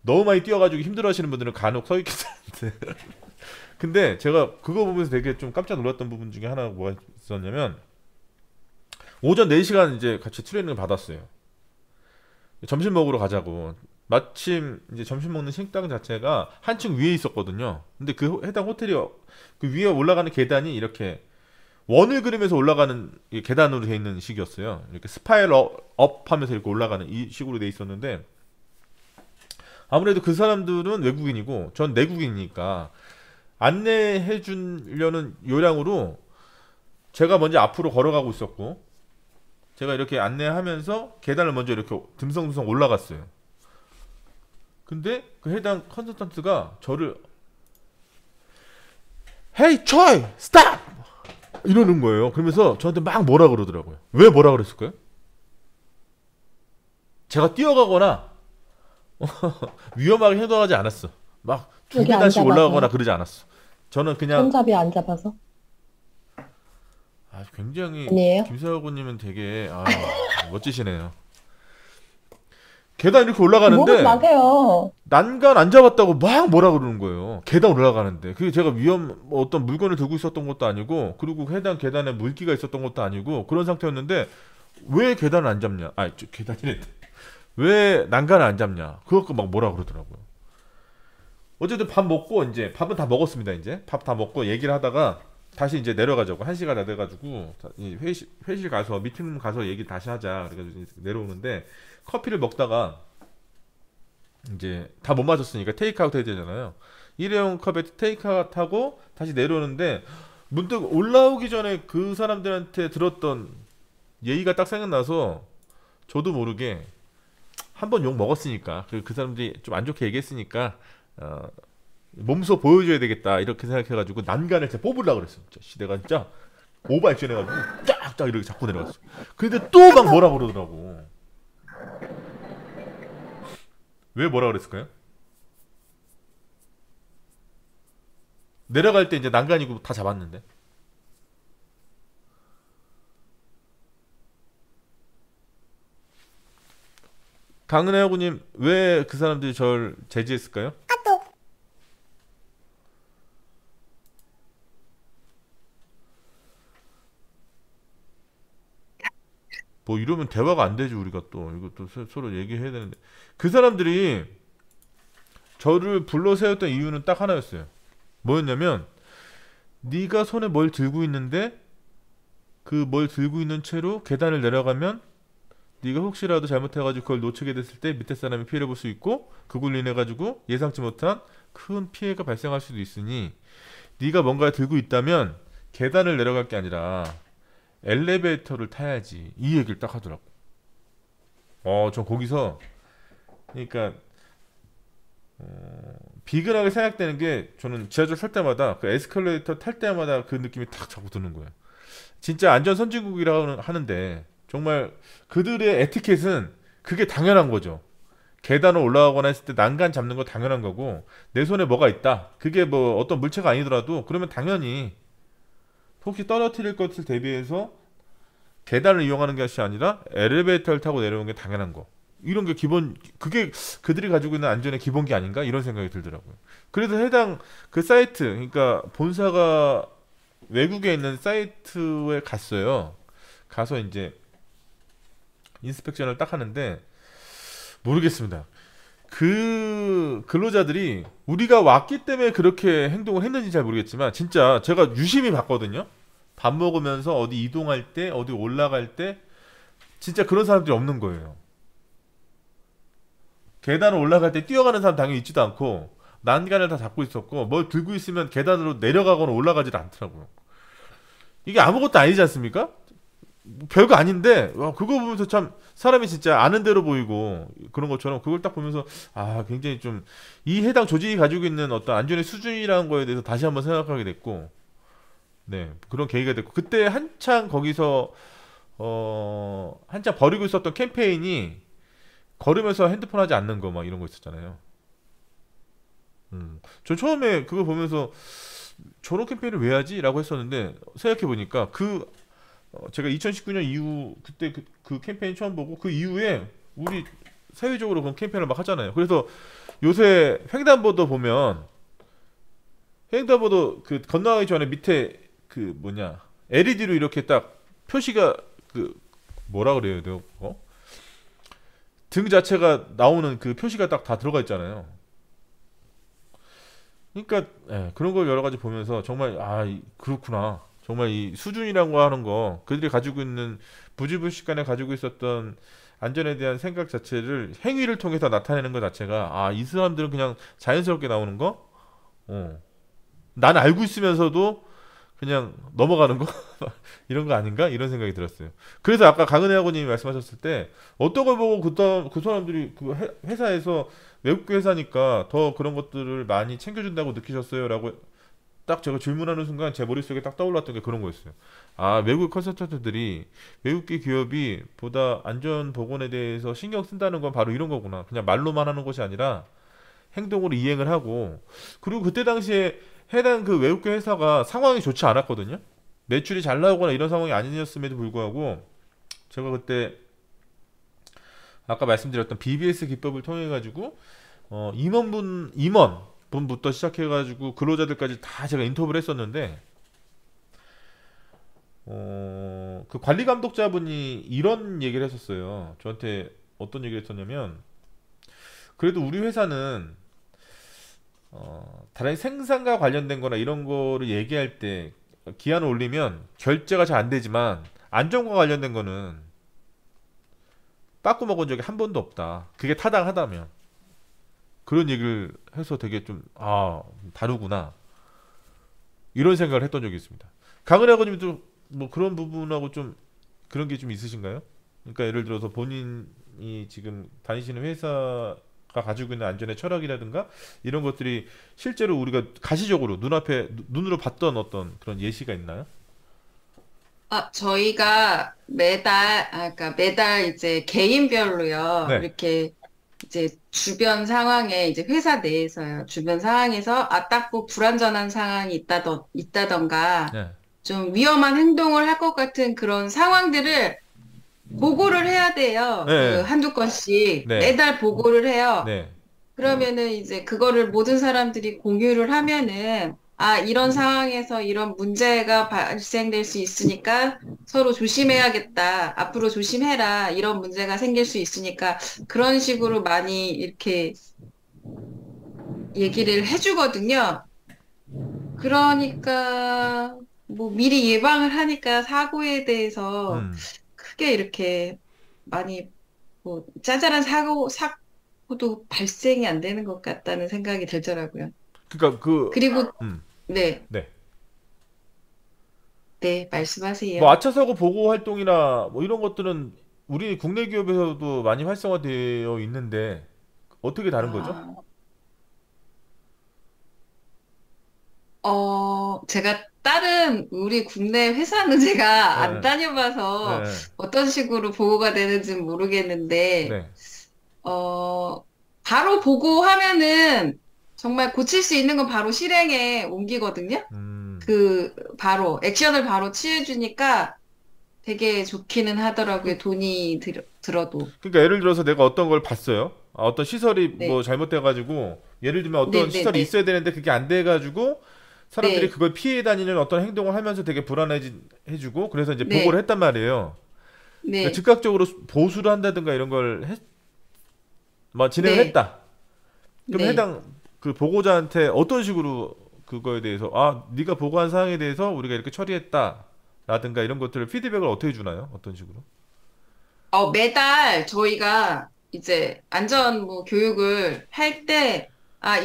너무 많이 뛰어가지고 힘들어하시는 분들은 간혹 서 있겠는데 근데 제가 그거 보면서 되게 좀 깜짝 놀랐던 부분 중에 하나가 뭐가 있었냐면 오전 4시간 이제 같이 트레이닝을 받았어요. 점심 먹으러 가자고. 마침 이제 점심 먹는 식당 자체가 한층 위에 있었거든요. 근데 그 해당 호텔이 그 위에 올라가는 계단이 이렇게 원을 그리면서 올라가는 계단으로 돼 있는 식이었어요. 이렇게 스파이럴 업 하면서 이렇게 올라가는 이 식으로 돼 있었는데 아무래도 그 사람들은 외국인이고 전 내국인이니까 안내해 주려는 요량으로 제가 먼저 앞으로 걸어가고 있었고 제가 이렇게 안내하면서 계단을 먼저 이렇게 듬성듬성 올라갔어요. 근데 그 해당 컨설턴트가 저를 Hey Choi, stop! 이러는 거예요. 그러면서 저한테 막 뭐라 그러더라고요. 왜 뭐라 그랬을까요? 제가 뛰어가거나 위험하게 행동하지 않았어. 막 두 여기 안 계단씩 잡아서. 올라가거나 그러지 않았어. 저는 그냥 손잡이 안 잡아서? 굉장히 아니에요? 김사하고님은 되게 멋지시네요. 계단 이렇게 뭐가 올라가는데 막해요. 난간 안 잡았다고 막 뭐라 그러는 거예요. 계단 올라가는데 그게 제가 어떤 물건을 들고 있었던 것도 아니고 그리고 해당 계단에 물기가 있었던 것도 아니고 그런 상태였는데 왜 계단을 안 잡냐? 계단이래. 왜 난간을 안 잡냐? 그거 막 뭐라 그러더라고요. 어쨌든 밥 먹고 이제 밥은 다 먹었습니다. 이제 밥 다 먹고 얘기를 하다가 다시 이제 내려가자고 1시간 다 돼가지고 회실 가서 미팅 가서 얘기 다시 하자 그래가지고 내려오는데 커피를 먹다가 이제 다 못 마셨으니까 테이크아웃 해야 되잖아요. 일회용 컵에 테이크아웃 하고 다시 내려오는데 문득 올라오기 전에 그 사람들한테 들었던 예의가 딱 생각나서 저도 모르게 한 번 욕 먹었으니까 그 사람들이 좀 안 좋게 얘기했으니까 몸소 보여줘야 되겠다 이렇게 생각해가지고 난간을 진짜 뽑으려고 그랬어. 진짜 내가 진짜 오버 액션 해가지고 쫙쫙 이렇게 잡고 내려갔어. 근데 또 막 뭐라 그러더라고. 왜 뭐라 그랬을까요? 내려갈 때 이제 난간이고 다 잡았는데. 강은혜 하고님 왜 그 사람들이 절 제지했을까요? 뭐 이러면 대화가 안 되지. 우리가 또 이것도 서로 얘기해야 되는데 그 사람들이 저를 불러 세웠던 이유는 딱 하나였어요. 뭐였냐면 네가 손에 뭘 들고 있는데 그 뭘 들고 있는 채로 계단을 내려가면 네가 혹시라도 잘못해가지고 그걸 놓치게 됐을 때 밑에 사람이 피해를 볼 수 있고 그걸로 인해 가지고 예상치 못한 큰 피해가 발생할 수도 있으니 네가 뭔가 들고 있다면 계단을 내려갈 게 아니라 엘리베이터를 타야지. 이 얘기를 딱 하더라고. 저 거기서 그러니까 비근하게 생각되는 게 저는 지하철 탈 때마다 그 에스컬레이터 탈 때마다 그 느낌이 탁 자꾸 드는 거예요. 진짜 안전 선진국이라고 하는데 정말 그들의 에티켓은 그게 당연한 거죠. 계단을 올라가거나 했을 때 난간 잡는 거 당연한 거고 내 손에 뭐가 있다. 그게 뭐 어떤 물체가 아니더라도 그러면 당연히 혹시 떨어뜨릴 것을 대비해서 계단을 이용하는 것이 아니라 엘리베이터를 타고 내려오는 게 당연한 거. 이런 게 기본 그게 그들이 가지고 있는 안전의 기본기 아닌가 이런 생각이 들더라고요. 그래서 해당 그 사이트 그러니까 본사가 외국에 있는 사이트에 갔어요. 가서 이제 인스펙션을 딱 하는데 모르겠습니다. 그 근로자들이 우리가 왔기 때문에 그렇게 행동을 했는지 잘 모르겠지만 진짜 제가 유심히 봤거든요. 밥 먹으면서 어디 이동할 때 어디 올라갈 때 진짜 그런 사람들이 없는 거예요. 계단을 올라갈 때 뛰어가는 사람 당연히 있지도 않고 난간을 다 잡고 있었고 뭘 들고 있으면 계단으로 내려가거나 올라가지도 않더라고요. 이게 아무것도 아니지 않습니까? 별거 아닌데 와, 그거 보면서 참 사람이 진짜 아는 대로 보이고 그런 것처럼 그걸 딱 보면서 굉장히 좀 이 해당 조직이 가지고 있는 어떤 안전의 수준이라는 거에 대해서 다시 한번 생각하게 됐고 네 그런 계기가 됐고 그때 한창 거기서 한창 벌이고 있었던 캠페인이 걸으면서 핸드폰 하지 않는 거 막 이런 거 있었잖아요. 저 처음에 그거 보면서 저런 캠페인을 왜 하지? 라고 했었는데 생각해보니까 제가 2019년 이후 그때 그 캠페인 처음 보고 그 이후에 우리 사회적으로 그런 캠페인을 막 하잖아요. 그래서 요새 횡단보도 보면 횡단보도 그 건너가기 전에 밑에 그 뭐냐 LED로 이렇게 딱 표시가 그 뭐라 그래야 돼요? 등 자체가 나오는 그 표시가 딱 다 들어가 있잖아요. 그러니까 그런 걸 여러 가지 보면서 정말 그렇구나. 정말 이 수준이라고 하는 거 그들이 가지고 있는 부지불식간에 가지고 있었던 안전에 대한 생각 자체를 행위를 통해서 나타내는 것 자체가 이 사람들은 그냥 자연스럽게 나오는 거? 난 알고 있으면서도 그냥 넘어가는 거? 이런 거 아닌가? 이런 생각이 들었어요. 그래서 아까 강은혜 학원님이 말씀하셨을 때 어떤 걸 보고 그 사람들이 그 회사에서 외국 회사니까 더 그런 것들을 많이 챙겨준다고 느끼셨어요? 라고 딱 제가 질문하는 순간 제 머릿속에 딱 떠올랐던 게 그런 거였어요. 외국 컨설턴트들이 외국계 기업이 보다 안전 보건에 대해서 신경 쓴다는 건 바로 이런 거구나. 그냥 말로만 하는 것이 아니라 행동으로 이행을 하고 그리고 그때 당시에 해당 그 외국계 회사가 상황이 좋지 않았거든요. 매출이 잘 나오거나 이런 상황이 아니었음에도 불구하고 제가 그때 아까 말씀드렸던 BBS 기법을 통해 가지고 임원분부터 시작해 가지고 근로자들까지 다 제가 인터뷰를 했었는데 그 관리 감독자분이 이런 얘기를 했었어요. 저한테 어떤 얘기를 했었냐면 그래도 우리 회사는 다른 생산과 관련된 거나 이런 거를 얘기할 때 기한을 올리면 결제가 잘 안 되지만 안전과 관련된 거는 빠꾸 먹은 적이 한 번도 없다. 그게 타당하다면 그런 얘기를 해서 되게 좀 다르구나 이런 생각을 했던 적이 있습니다. 강은혜 아버님도 뭐 그런 부분하고 좀 그런 게 좀 있으신가요? 그러니까 예를 들어서 본인이 지금 다니시는 회사가 가지고 있는 안전의 철학이라든가 이런 것들이 실제로 우리가 가시적으로 눈으로 봤던 어떤 그런 예시가 있나요? 저희가 그러니까 매달 이제 개인별로요. 네. 이렇게 이제 주변 상황에 이제 회사 내에서요. 주변 상황에서 딱 뭐 불완전한 상황이 있다던가 네. 좀 위험한 행동을 할 것 같은 그런 상황들을 보고를 해야 돼요. 그 네. 한두 건씩 네. 매달 보고를 해요. 네. 그러면은 이제 그거를 모든 사람들이 공유를 하면은 이런 상황에서 이런 문제가 발생될 수 있으니까 서로 조심해야겠다. 앞으로 조심해라. 이런 문제가 생길 수 있으니까 그런 식으로 많이 이렇게 얘기를 해주거든요. 그러니까 뭐 미리 예방을 하니까 사고에 대해서 음. 크게 이렇게 많이 뭐 짜잘한 사고도 발생이 안 되는 것 같다는 생각이 들더라고요. 그러니까 그리고 음. 네, 네. 네, 뭐 말씀하세요. 아차 사고 보고 활동이나 뭐 이런 것들은 우리 국내 기업에서도 많이 활성화되어 있는데 어떻게 다른 거죠? 아, 제가 다른 우리 국내 회사는 제가 안 네. 다녀봐서 네. 어떤 식으로 보고가 되는지는 모르겠는데, 네. 어, 바로 보고하면은 정말 고칠 수 있는 건 바로 실행에 옮기거든요. 음. 바로, 액션을 바로 취해주니까 되게 좋기는 하더라고요. 그, 돈이 들어도. 그러니까 예를 들어서 내가 어떤 걸 봤어요. 어떤 시설이 뭐 네, 잘못돼가지고 예를 들면 네, 어떤 네, 시설이 네, 있어야 되는데 그게 안 돼가지고 사람들이 네, 그걸 피해 다니는 어떤 행동을 하면서 되게 불안해지고 그래서 이제 보고를 네, 했단 말이에요. 그러니까 네, 즉각적으로 보수를 한다든가 이런 걸 뭐 진행을 네, 했다. 그럼 네. 해당 그 보고자한테 어떤 식으로 그거에 대해서 네가 보고한 사항에 대해서 우리가 이렇게 처리했다. 라든가 이런 것들을 피드백을 어떻게 주나요? 어떤 식으로? 매달 저희가 이제 안전 뭐 교육을 할 때,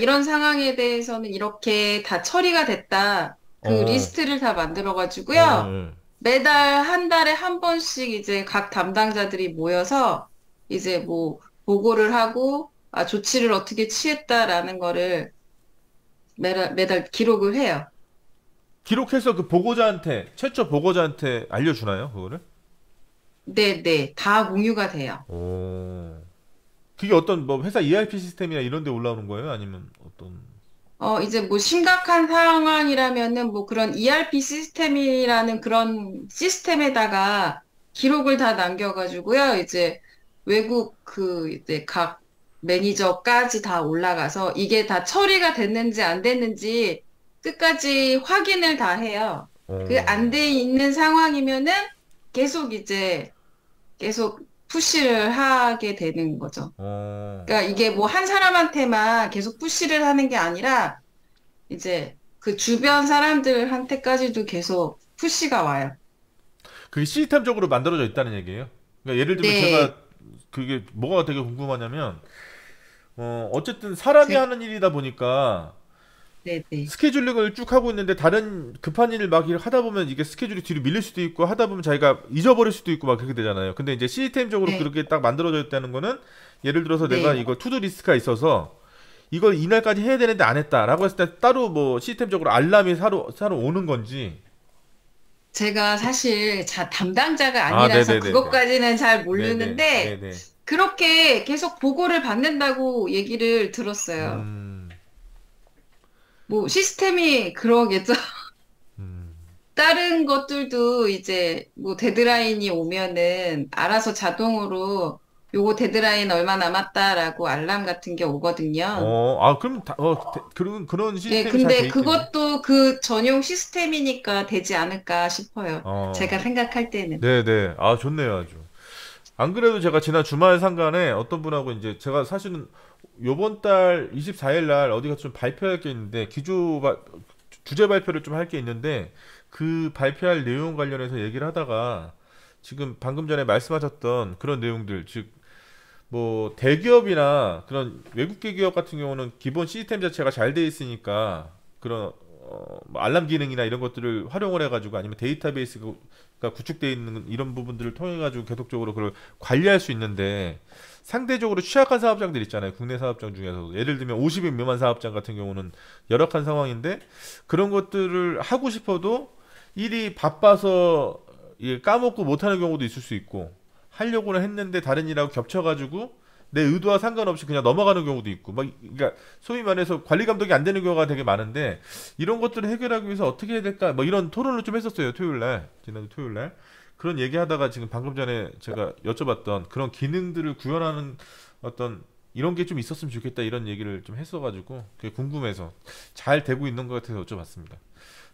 이런 상황에 대해서는 이렇게 다 처리가 됐다. 그 어, 리스트를 다 만들어가지고요. 어, 매달 한 달에 한 번씩 이제 각 담당자들이 모여서 이제 뭐 보고를 하고, 조치를 어떻게 취했다라는 거를 매달 기록을 해요. 기록해서 그 보고자한테 최초 보고자한테 알려주나요? 그거를? 네, 네. 다 공유가 돼요. 오. 그게 어떤 뭐 회사 ERP 시스템이나 이런 데 올라오는 거예요? 아니면 어떤 이제 뭐 심각한 상황이라면은 뭐 그런 ERP 시스템이라는 그런 시스템에다가 기록을 다 남겨가지고요. 이제 외국 이제 각 매니저까지 다 올라가서 이게 다 처리가 됐는지 안 됐는지 끝까지 확인을 다 해요. 그 안 어. 돼 있는 상황이면은 계속 이제 계속 푸시를 하게 되는 거죠. 어. 그러니까 이게 뭐 한 사람한테만 계속 푸시를 하는 게 아니라 이제 그 주변 사람들한테까지도 계속 푸시가 와요. 그게 시스템적으로 만들어져 있다는 얘기예요. 그러니까 예를 들면 제가 네, 그게 뭐가 되게 궁금하냐면 어쨌든 사람이 제, 하는 일이다 보니까 네, 네, 스케줄링을 쭉 하고 있는데 다른 급한 일을 막 하다 보면 이게 스케줄이 뒤로 밀릴 수도 있고 하다 보면 자기가 잊어버릴 수도 있고 막 그렇게 되잖아요. 근데 이제 시스템적으로 네, 그렇게 딱 만들어져 있다는 거는 예를 들어서 내가 네. 이거 투두 리스트가 있어서 이걸 이날까지 해야 되는데 안 했다라고 했을 때 따로 뭐 시스템적으로 알람이 사로 오는 건지. 제가 사실 담당자가 아, 아니라서 네네네네. 그것까지는 잘 네네. 모르는데 네네. 그렇게 계속 보고를 받는다고 얘기를 들었어요. 음. 뭐 시스템이 그러겠죠. 음. 다른 것들도 이제 뭐 데드라인이 오면은 알아서 자동으로 요거 데드라인 얼마 남았다라고 알람 같은 게 오거든요. 그럼 그런 예, 시스템이 잘 돼 근데 있겠네. 그것도 그 전용 시스템이니까 되지 않을까 싶어요. 제가 어. 생각할 때는. 네네. 좋네요, 아주. 안 그래도 제가 지난 주말 상간에 어떤 분하고 이제 제가 사실은 요번 달 24일 날 어디 가서 좀 발표할 게 있는데 주제 발표를 좀 할 게 있는데 그 발표할 내용 관련해서 얘기를 하다가 지금 방금 전에 말씀하셨던 그런 내용들 즉 뭐 대기업이나 그런 외국계 기업 같은 경우는 기본 시스템 자체가 잘 돼 있으니까 그런 뭐 알람 기능이나 이런 것들을 활용을 해가지고 아니면 데이터베이스가 구축되어 있는 이런 부분들을 통해 가지고 계속적으로 그걸 관리할 수 있는데 상대적으로 취약한 사업장들 있잖아요. 국내 사업장 중에서도 예를 들면 50인 미만 사업장 같은 경우는 열악한 상황인데 그런 것들을 하고 싶어도 일이 바빠서 이게 까먹고 못하는 경우도 있을 수 있고 하려고는 했는데 다른 일하고 겹쳐가지고 내 의도와 상관없이 그냥 넘어가는 경우도 있고 막 그러니까 소위 말해서 관리 감독이 안 되는 경우가 되게 많은데 이런 것들을 해결하기 위해서 어떻게 해야 될까 뭐 이런 토론을 좀 했었어요 토요일날 지난주 토요일날 그런 얘기하다가 지금 방금 전에 제가 여쭤봤던 그런 기능들을 구현하는 어떤 이런 게 좀 있었으면 좋겠다 이런 얘기를 좀 했어가지고 그게 궁금해서 잘 되고 있는 것 같아서 여쭤봤습니다.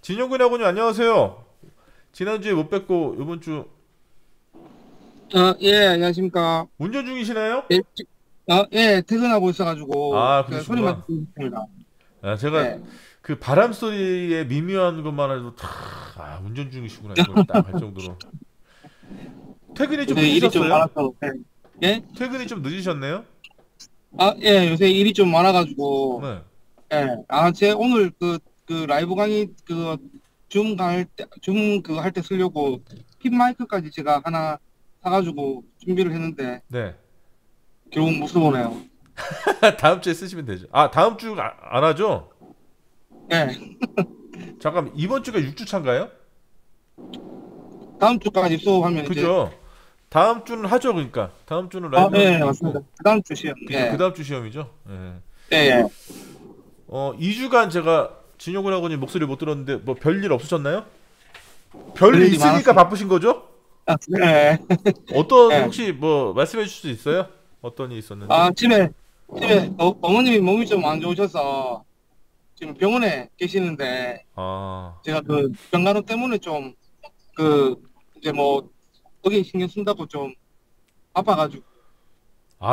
진영근 하고님 안녕하세요. 지난주에 못 뵙고 이번 주 예, 안녕하십니까. 운전 중이시나요? 예, 예, 퇴근하고 있어가지고. 아, 소리만 그러시구나. 듣습니다. 아, 제가 네. 그 바람 소리에 미묘한 것만 해도 운전 중이시구나 이걸 딱 할 정도로. 퇴근이 좀 요새 일이 좀 늦으셨어요? 많아서. 예? 예? 퇴근이 좀 늦으셨네요? 예, 요새 일이 좀 많아가지고. 네. 예. 제 오늘 그 라이브 강의, 줌 할 때 쓰려고 핀 마이크까지 제가 하나 사가지고 준비를 했는데, 네. 결국 못 써보네요. 다음 주에 쓰시면 되죠. 아, 다음 주 안 하죠? 예. 잠깐 이번 주가 6주 차인가요? 다음 주까지 수업하면 이제. 그죠? 다음 주는 하죠, 그러니까. 다음 주는 라이브. 예, 맞습니다. 그 다음 주 시험. 그죠? 예. 그 다음 주 시험이죠. 예. 예, 예. 2주간 제가 진용근 학원님 목소리 못 들었는데 뭐 별일 없으셨나요? 별일 별일이 있으니까 많았어요. 바쁘신 거죠? 예. 어떤 네. 혹시 뭐 말씀해 주실 수 있어요? 어떤 일이 있었는지? 집에 어머님이 몸이 좀 안 좋으셔서 지금 병원에 계시는데 아, 제가 그 병간호 때문에 좀 이제 뭐 거기 신경 쓴다고 좀 아파가지고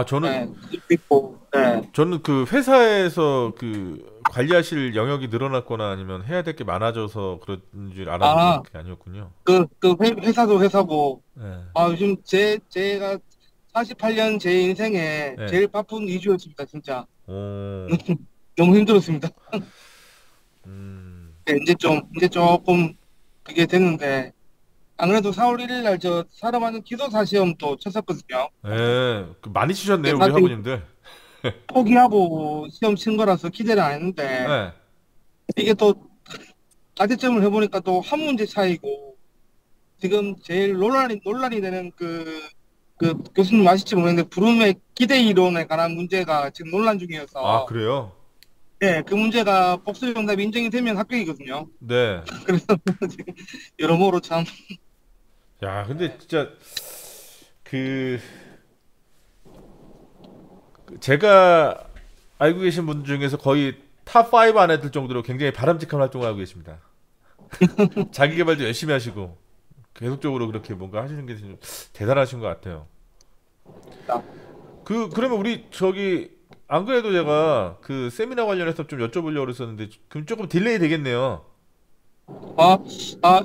저는 있고 저는 그 회사에서 그 관리하실 영역이 늘어났거나 아니면 해야 될 게 많아져서 그런 줄 알았는데 그게 아니었군요. 회사도 회사고 네. 요즘 제가 48년 제 인생에 네. 제일 바쁜 2주였습니다 진짜. 오, 너무 힘들었습니다. 음, 네, 이제 조금 그게 됐는데 안 그래도 4월 1일 날 저 사람하는 기도사 시험 또 쳤었거든요. 네, 많이 치셨네요 네, 우리 사실- 학우님들. 포기하고 시험 친 거라서 기대를 안 했는데 네. 이게 또 가채점을 해보니까 또 한 문제 차이고 지금 제일 논란이 되는 그 교수님 아실지 모르겠는데 부름의 기대 이론에 관한 문제가 지금 논란 중이어서 아 그래요? 네, 그 문제가 복수 정답이 인정이 되면 합격이거든요. 네. 그래서 지금 여러모로 참 야, 근데 진짜 그 제가 알고 계신 분들 중에서 거의 탑5 안에 들 정도로 굉장히 바람직한 활동을 하고 계십니다. 자기 개발도 열심히 하시고 계속적으로 그렇게 뭔가 하시는 게 좀 대단하신 것 같아요. 그러면 우리 안 그래도 제가 그 세미나 관련해서 좀 여쭤보려고 그랬었는데 그럼 조금 딜레이 되겠네요.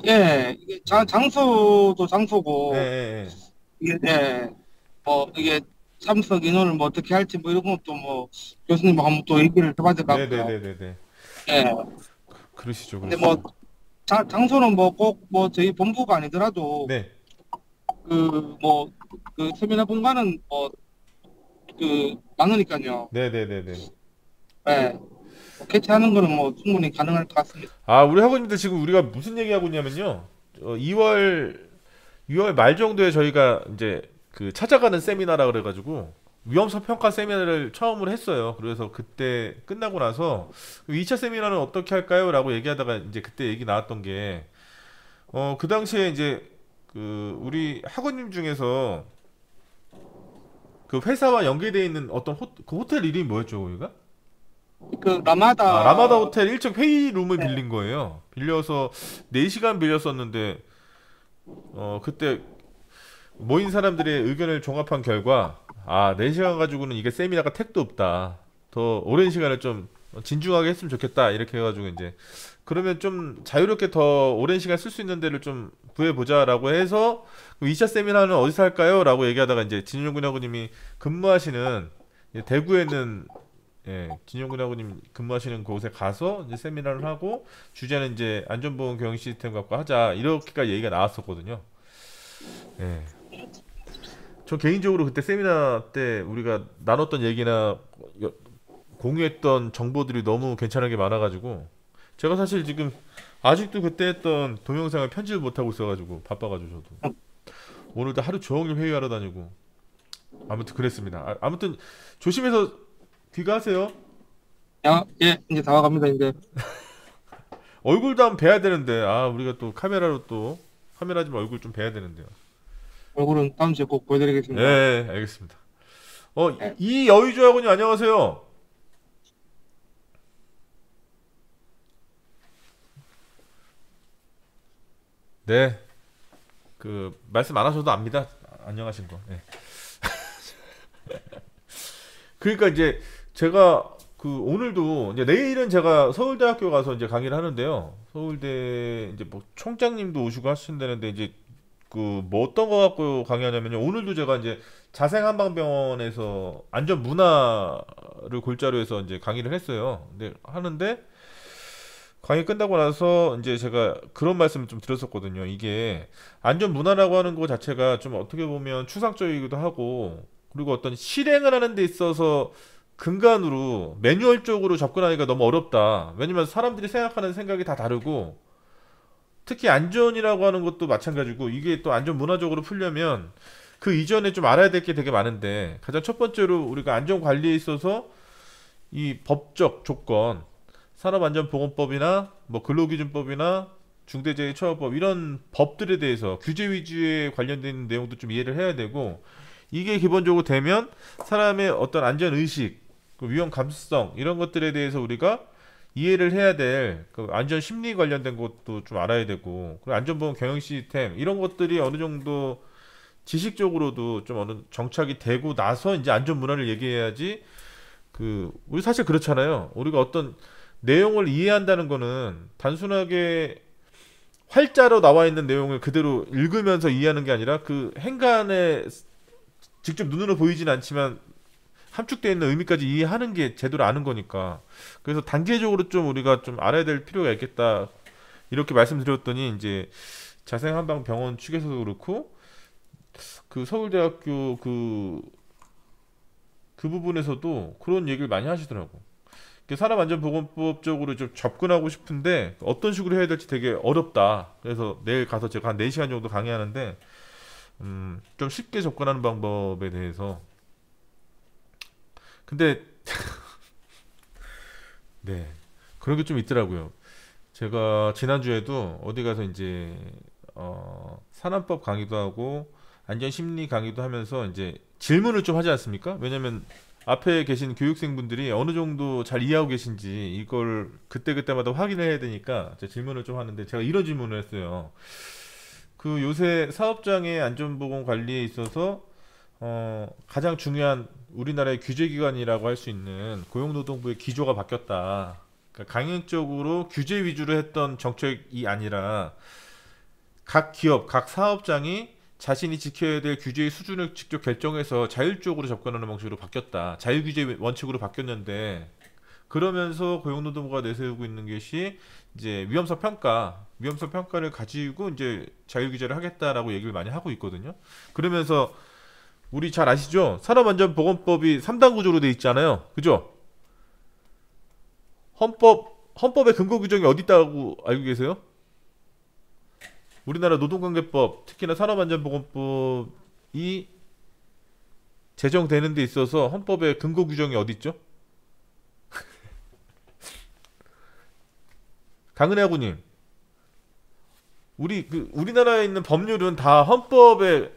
예. 이게 장소도 장소고, 예, 예, 이게 참석 인원을 뭐 어떻게 할지 뭐 이런 것도 뭐 교수님하고 한번 또 얘기를 해봐야 될 것 예. 같고요. 네네네네. 예. 그러시죠. 근데 뭐, 장소는 뭐 꼭 뭐 저희 본부가 아니더라도, 네. 그 세미나 공간은 많으니까요. 네네네네. 예. 개최하는 거는 뭐 충분히 가능할 것 같습니다. 우리 학우님들 지금 우리가 무슨 얘기하고 있냐면요. 6월 말 정도에 저희가 이제 그 찾아가는 세미나라 그래가지고 위험성 평가 세미나를 처음으로 했어요. 그래서 그때 끝나고 나서 2차 세미나는 어떻게 할까요? 라고 얘기하다가 이제 그때 얘기 나왔던 게 그 당시에 이제 그 우리 학우님 중에서 그 회사와 연계되어 있는 어떤 그 호텔 이름이 뭐였죠, 거기가? 그 라마다 라마다 호텔 1층 회의룸을 빌린 거예요. 빌려서 4시간 빌렸었는데 그때 모인 사람들의 의견을 종합한 결과 4시간 가지고는 이게 세미나가 택도 없다. 더 오랜 시간을 좀 진중하게 했으면 좋겠다. 이렇게 해가지고 이제 그러면 좀 자유롭게 더 오랜 시간 쓸 수 있는 데를 좀 구해보자라고 해서 2차 세미나는 어디서 할까요? 라고 얘기하다가 이제 진용근 학우님이 근무하시는 대구에 있는 진용근 학우님 근무하시는 곳에 가서 이제 세미나를 하고 주제는 이제 안전보험 경영 시스템 갖고 하자 이렇게까지 얘기가 나왔었거든요. 예. 저 개인적으로 그때 세미나 때 우리가 나눴던 얘기나 공유했던 정보들이 너무 괜찮은 게 많아가지고 제가 사실 지금 아직도 그때 했던 동영상을 편집을 못하고 있어가지고 바빠가지고 저도 오늘도 하루 종일 회의하러 다니고 아무튼 그랬습니다. 아무튼 조심해서 귀가하세요. 예, 이제 다 와갑니다, 이제. 얼굴도 한번 뵈야 되는데 우리가 또 카메라로 또 카메라지만 얼굴 좀 뵈야 되는데요. 얼굴은 다음 주에 꼭 보여드리겠습니다. 네, 알겠습니다. 이 여의주하고님 안녕하세요. 네, 그 말씀 안 하셔도 압니다. 안녕하신 거. 네. 그러니까 이제 제가 그 오늘도 이제 내일은 제가 서울대학교 가서 이제 강의를 하는데요. 서울대 이제 뭐 총장님도 오시고 하신다는데 이제 그 뭐 어떤 거 갖고 강의하냐면요. 오늘도 제가 이제 자생한방병원에서 안전 문화를 골자로 해서 이제 강의를 했어요. 근데 하는데 강의 끝나고 나서 이제 제가 그런 말씀을 좀 드렸었거든요. 이게 안전 문화라고 하는 거 자체가 좀 어떻게 보면 추상적이기도 하고 그리고 어떤 실행을 하는 데 있어서 근간으로 매뉴얼적으로 접근하기가 너무 어렵다. 왜냐면 사람들이 생각하는 생각이 다 다르고 특히 안전이라고 하는 것도 마찬가지고 이게 또 안전 문화적으로 풀려면 그 이전에 좀 알아야 될 게 되게 많은데 가장 첫 번째로 우리가 안전 관리에 있어서 이 법적 조건 산업안전보건법이나 뭐 근로기준법이나 중대재해처벌법 이런 법들에 대해서 규제 위주에 관련된 내용도 좀 이해를 해야 되고 이게 기본적으로 되면 사람의 어떤 안전의식, 그 위험 감수성 이런 것들에 대해서 우리가 이해를 해야 될 그 안전 심리 관련된 것도 좀 알아야 되고 그리고 안전보험 경영 시스템 이런 것들이 어느 정도 지식적으로도 좀 어느 정착이 되고 나서 이제 안전 문화를 얘기해야지 그 우리 사실 그렇잖아요. 우리가 어떤 내용을 이해한다는 거는 단순하게 활자로 나와 있는 내용을 그대로 읽으면서 이해하는 게 아니라 그 행간에 직접 눈으로 보이진 않지만 함축되어 있는 의미까지 이해하는 게 제대로 아는 거니까 그래서 단계적으로 좀 우리가 좀 알아야 될 필요가 있겠다 이렇게 말씀드렸더니 이제 자생한방병원 측에서도 그렇고 그 서울대학교 그 부분에서도 그런 얘기를 많이 하시더라고. 산업안전보건법적으로 좀 접근하고 싶은데 어떤 식으로 해야 될지 되게 어렵다. 그래서 내일 가서 제가 한 4시간 정도 강의하는데 좀 쉽게 접근하는 방법에 대해서 근데 네 그런 게 좀 있더라고요. 제가 지난주에도 어디 가서 이제 산안법 강의도 하고 안전심리 강의도 하면서 이제 질문을 좀 하지 않습니까? 왜냐면 앞에 계신 교육생분들이 어느 정도 잘 이해하고 계신지 이걸 그때그때마다 확인을 해야 되니까 제가 질문을 좀 하는데 제가 이런 질문을 했어요. 그 요새 사업장의 안전보건 관리에 있어서 가장 중요한 우리나라의 규제기관이라고 할 수 있는 고용노동부의 기조가 바뀌었다. 그러니까 강행적으로 규제 위주로 했던 정책이 아니라 각 기업, 각 사업장이 자신이 지켜야 될 규제의 수준을 직접 결정해서 자율적으로 접근하는 방식으로 바뀌었다. 자유규제 원칙으로 바뀌었는데 그러면서 고용노동부가 내세우고 있는 것이 이제 위험성 평가를 가지고 이제 자율규제를 하겠다라고 얘기를 많이 하고 있거든요. 그러면서 우리 잘 아시죠? 산업안전보건법이 3단 구조로 돼 있잖아요. 그죠? 헌법의 근거 규정이 어디 있다고 알고 계세요? 우리나라 노동관계법, 특히나 산업안전보건법이 제정되는 데 있어서 헌법의 근거 규정이 어디 있죠? 강은혜 아구님, 우리나라에 있는 법률은 다 헌법을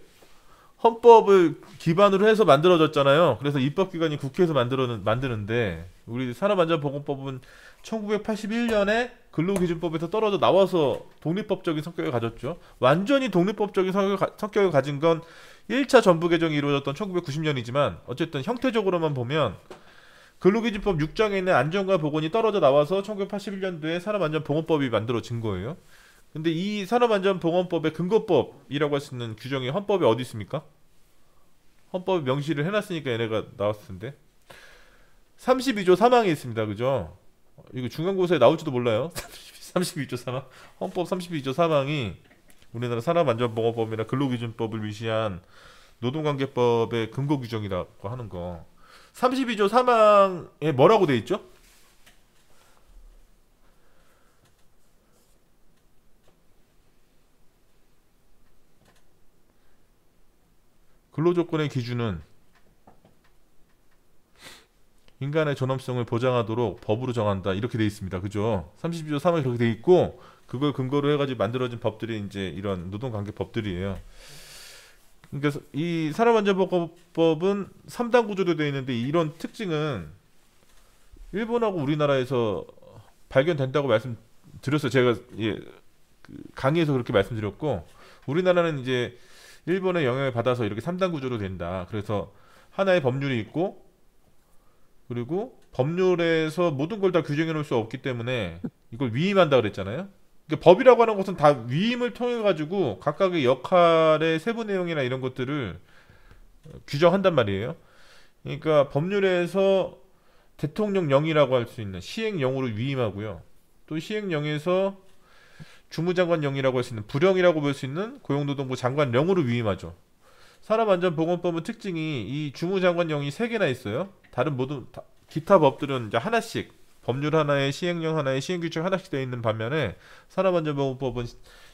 기반으로 해서 만들어졌잖아요. 그래서 입법기관이 국회에서 만드는데 우리 산업안전보건법은 1981년에 근로기준법에서 떨어져 나와서 독립법적인 성격을 가졌죠. 완전히 독립법적인 성격을 가진 건 1차 전부 개정이 이루어졌던 1990년이지만 어쨌든 형태적으로만 보면 근로기준법 6장에 있는 안전과 보건이 떨어져 나와서 1981년도에 산업안전보건법이 만들어진 거예요. 근데 이 산업안전보건법의 근거법이라고 할 수 있는 규정이 헌법에 어디 있습니까? 헌법에 명시를 해놨으니까 얘네가 나왔을 텐데 32조 3항에 있습니다. 그죠? 이거 중간고사에 나올지도 몰라요. 32조 3항 헌법 32조 3항이 우리나라 산업안전보건법이나 근로기준법을 위시한 노동관계법의 근거 규정이라고 하는 거 32조 3항에 뭐라고 돼 있죠? 근로조건의 기준은 인간의 존엄성을 보장하도록 법으로 정한다 이렇게 돼 있습니다. 그죠? 32조 3에 그렇게 돼 있고 그걸 근거로 해가지고 만들어진 법들이 이제 이런 노동관계법들이에요. 그러니까 이 산업안전보건법은 3단 구조로 되어 있는데 이런 특징은 일본하고 우리나라에서 발견된다고 말씀드렸어요. 제가 예, 그 강의에서 그렇게 말씀드렸고 우리나라는 이제 일본의 영향을 받아서 이렇게 3단 구조로 된다. 그래서 하나의 법률이 있고 그리고 법률에서 모든 걸 다 규정해 놓을 수 없기 때문에 이걸 위임한다 그랬잖아요. 그러니까 법이라고 하는 것은 다 위임을 통해 가지고 각각의 역할의 세부 내용이나 이런 것들을 규정한단 말이에요. 그러니까 법률에서 대통령령이라고 할 수 있는 시행령으로 위임하고요. 또 시행령에서 주무장관령이라고 할 수 있는 부령이라고 볼 수 있는 고용노동부 장관령으로 위임하죠. 산업안전보건법은 특징이 이 주무장관령이 3개나 있어요. 다른 모든 기타 법들은 이제 하나씩 법률 하나에 시행령 하나에 시행규칙 하나씩 되어 있는 반면에 산업안전보건법은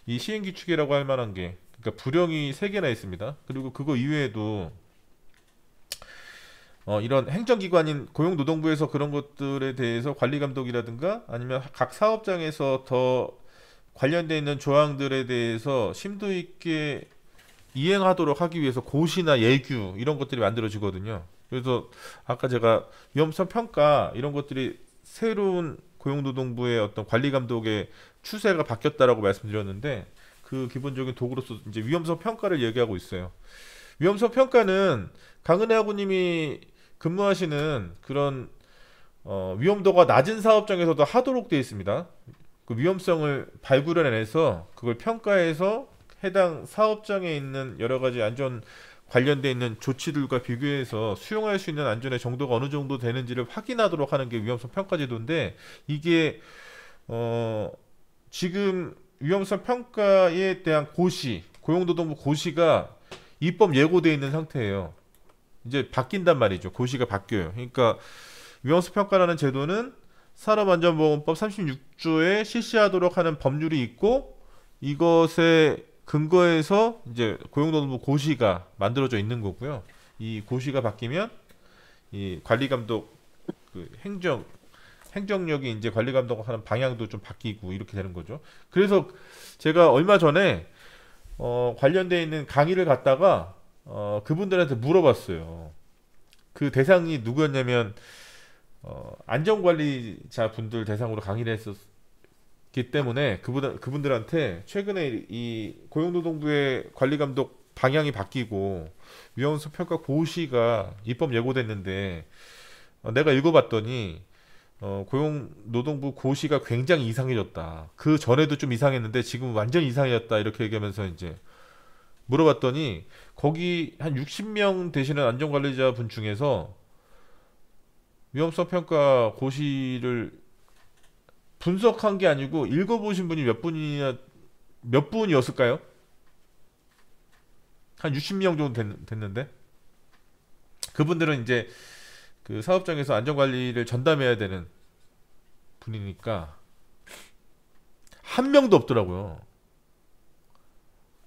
이 시행규칙이라고 할 만한 게 그러니까 부령이 3개나 있습니다. 그리고 그거 이외에도 이런 행정기관인 고용노동부에서 그런 것들에 대해서 관리감독이라든가 아니면 각 사업장에서 더 관련되어 있는 조항들에 대해서 심도 있게 이행하도록 하기 위해서 고시나 예규 이런 것들이 만들어지거든요. 그래서 아까 제가 위험성 평가 이런 것들이 새로운 고용노동부의 어떤 관리감독의 추세가 바뀌었다라고 말씀드렸는데 그 기본적인 도구로서 이제 위험성 평가를 얘기하고 있어요. 위험성 평가는 강은혜 하구님이 근무하시는 그런 위험도가 낮은 사업장에서도 하도록 되어 있습니다. 그 위험성을 발굴해내서 그걸 평가해서 해당 사업장에 있는 여러 가지 안전 관련돼 있는 조치들과 비교해서 수용할 수 있는 안전의 정도가 어느 정도 되는지를 확인하도록 하는 게 위험성 평가 제도인데 이게 지금 위험성 평가에 대한 고시, 고용노동부 고시가 입법 예고돼 있는 상태예요. 이제 바뀐단 말이죠. 고시가 바뀌어요. 그러니까 위험성 평가라는 제도는 산업안전보건법 36조에 실시하도록 하는 법률이 있고 이것에 근거해서 이제 고용노동부 고시가 만들어져 있는 거고요. 이 고시가 바뀌면 이 관리감독 그 행정력이 이제 관리감독하는 방향도 좀 바뀌고 이렇게 되는 거죠. 그래서 제가 얼마 전에 관련돼 있는 강의를 갔다가 그분들한테 물어봤어요. 그 대상이 누구였냐면 안전관리자 분들 대상으로 강의를 했었기 때문에 그분들한테 최근에 이 고용노동부의 관리감독 방향이 바뀌고 위험성 평가 고시가 입법 예고됐는데 내가 읽어봤더니 고용노동부 고시가 굉장히 이상해졌다. 그 전에도 좀 이상했는데 지금 완전 이상해졌다. 이렇게 얘기하면서 이제 물어봤더니 거기 한 60명 되시는 안전관리자 분 중에서 위험성 평가 고시를 분석한 게 아니고 읽어보신 분이 몇 분이었을까요? 한 60명 정도 됐는데 그분들은 이제 그 사업장에서 안전관리를 전담해야 되는 분이니까 한 명도 없더라고요.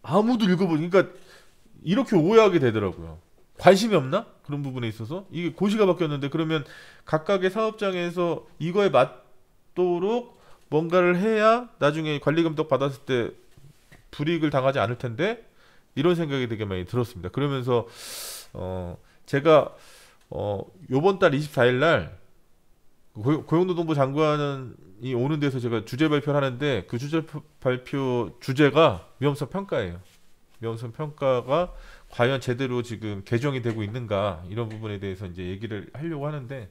아무도 읽어보니까 이렇게 오해하게 되더라고요. 관심이 없나? 그런 부분에 있어서 이게 고시가 바뀌었는데 그러면 각각의 사업장에서 이거에 맞도록 뭔가를 해야 나중에 관리감독 받았을 때 불이익을 당하지 않을 텐데 이런 생각이 되게 많이 들었습니다. 그러면서 제가 요번 달 24일 날 고용노동부 장관이 오는 데서 제가 주제 발표를 하는데 그 주제 발표 주제가 위험성 평가예요. 위험성 평가가 과연 제대로 지금 개정이 되고 있는가 이런 부분에 대해서 이제 얘기를 하려고 하는데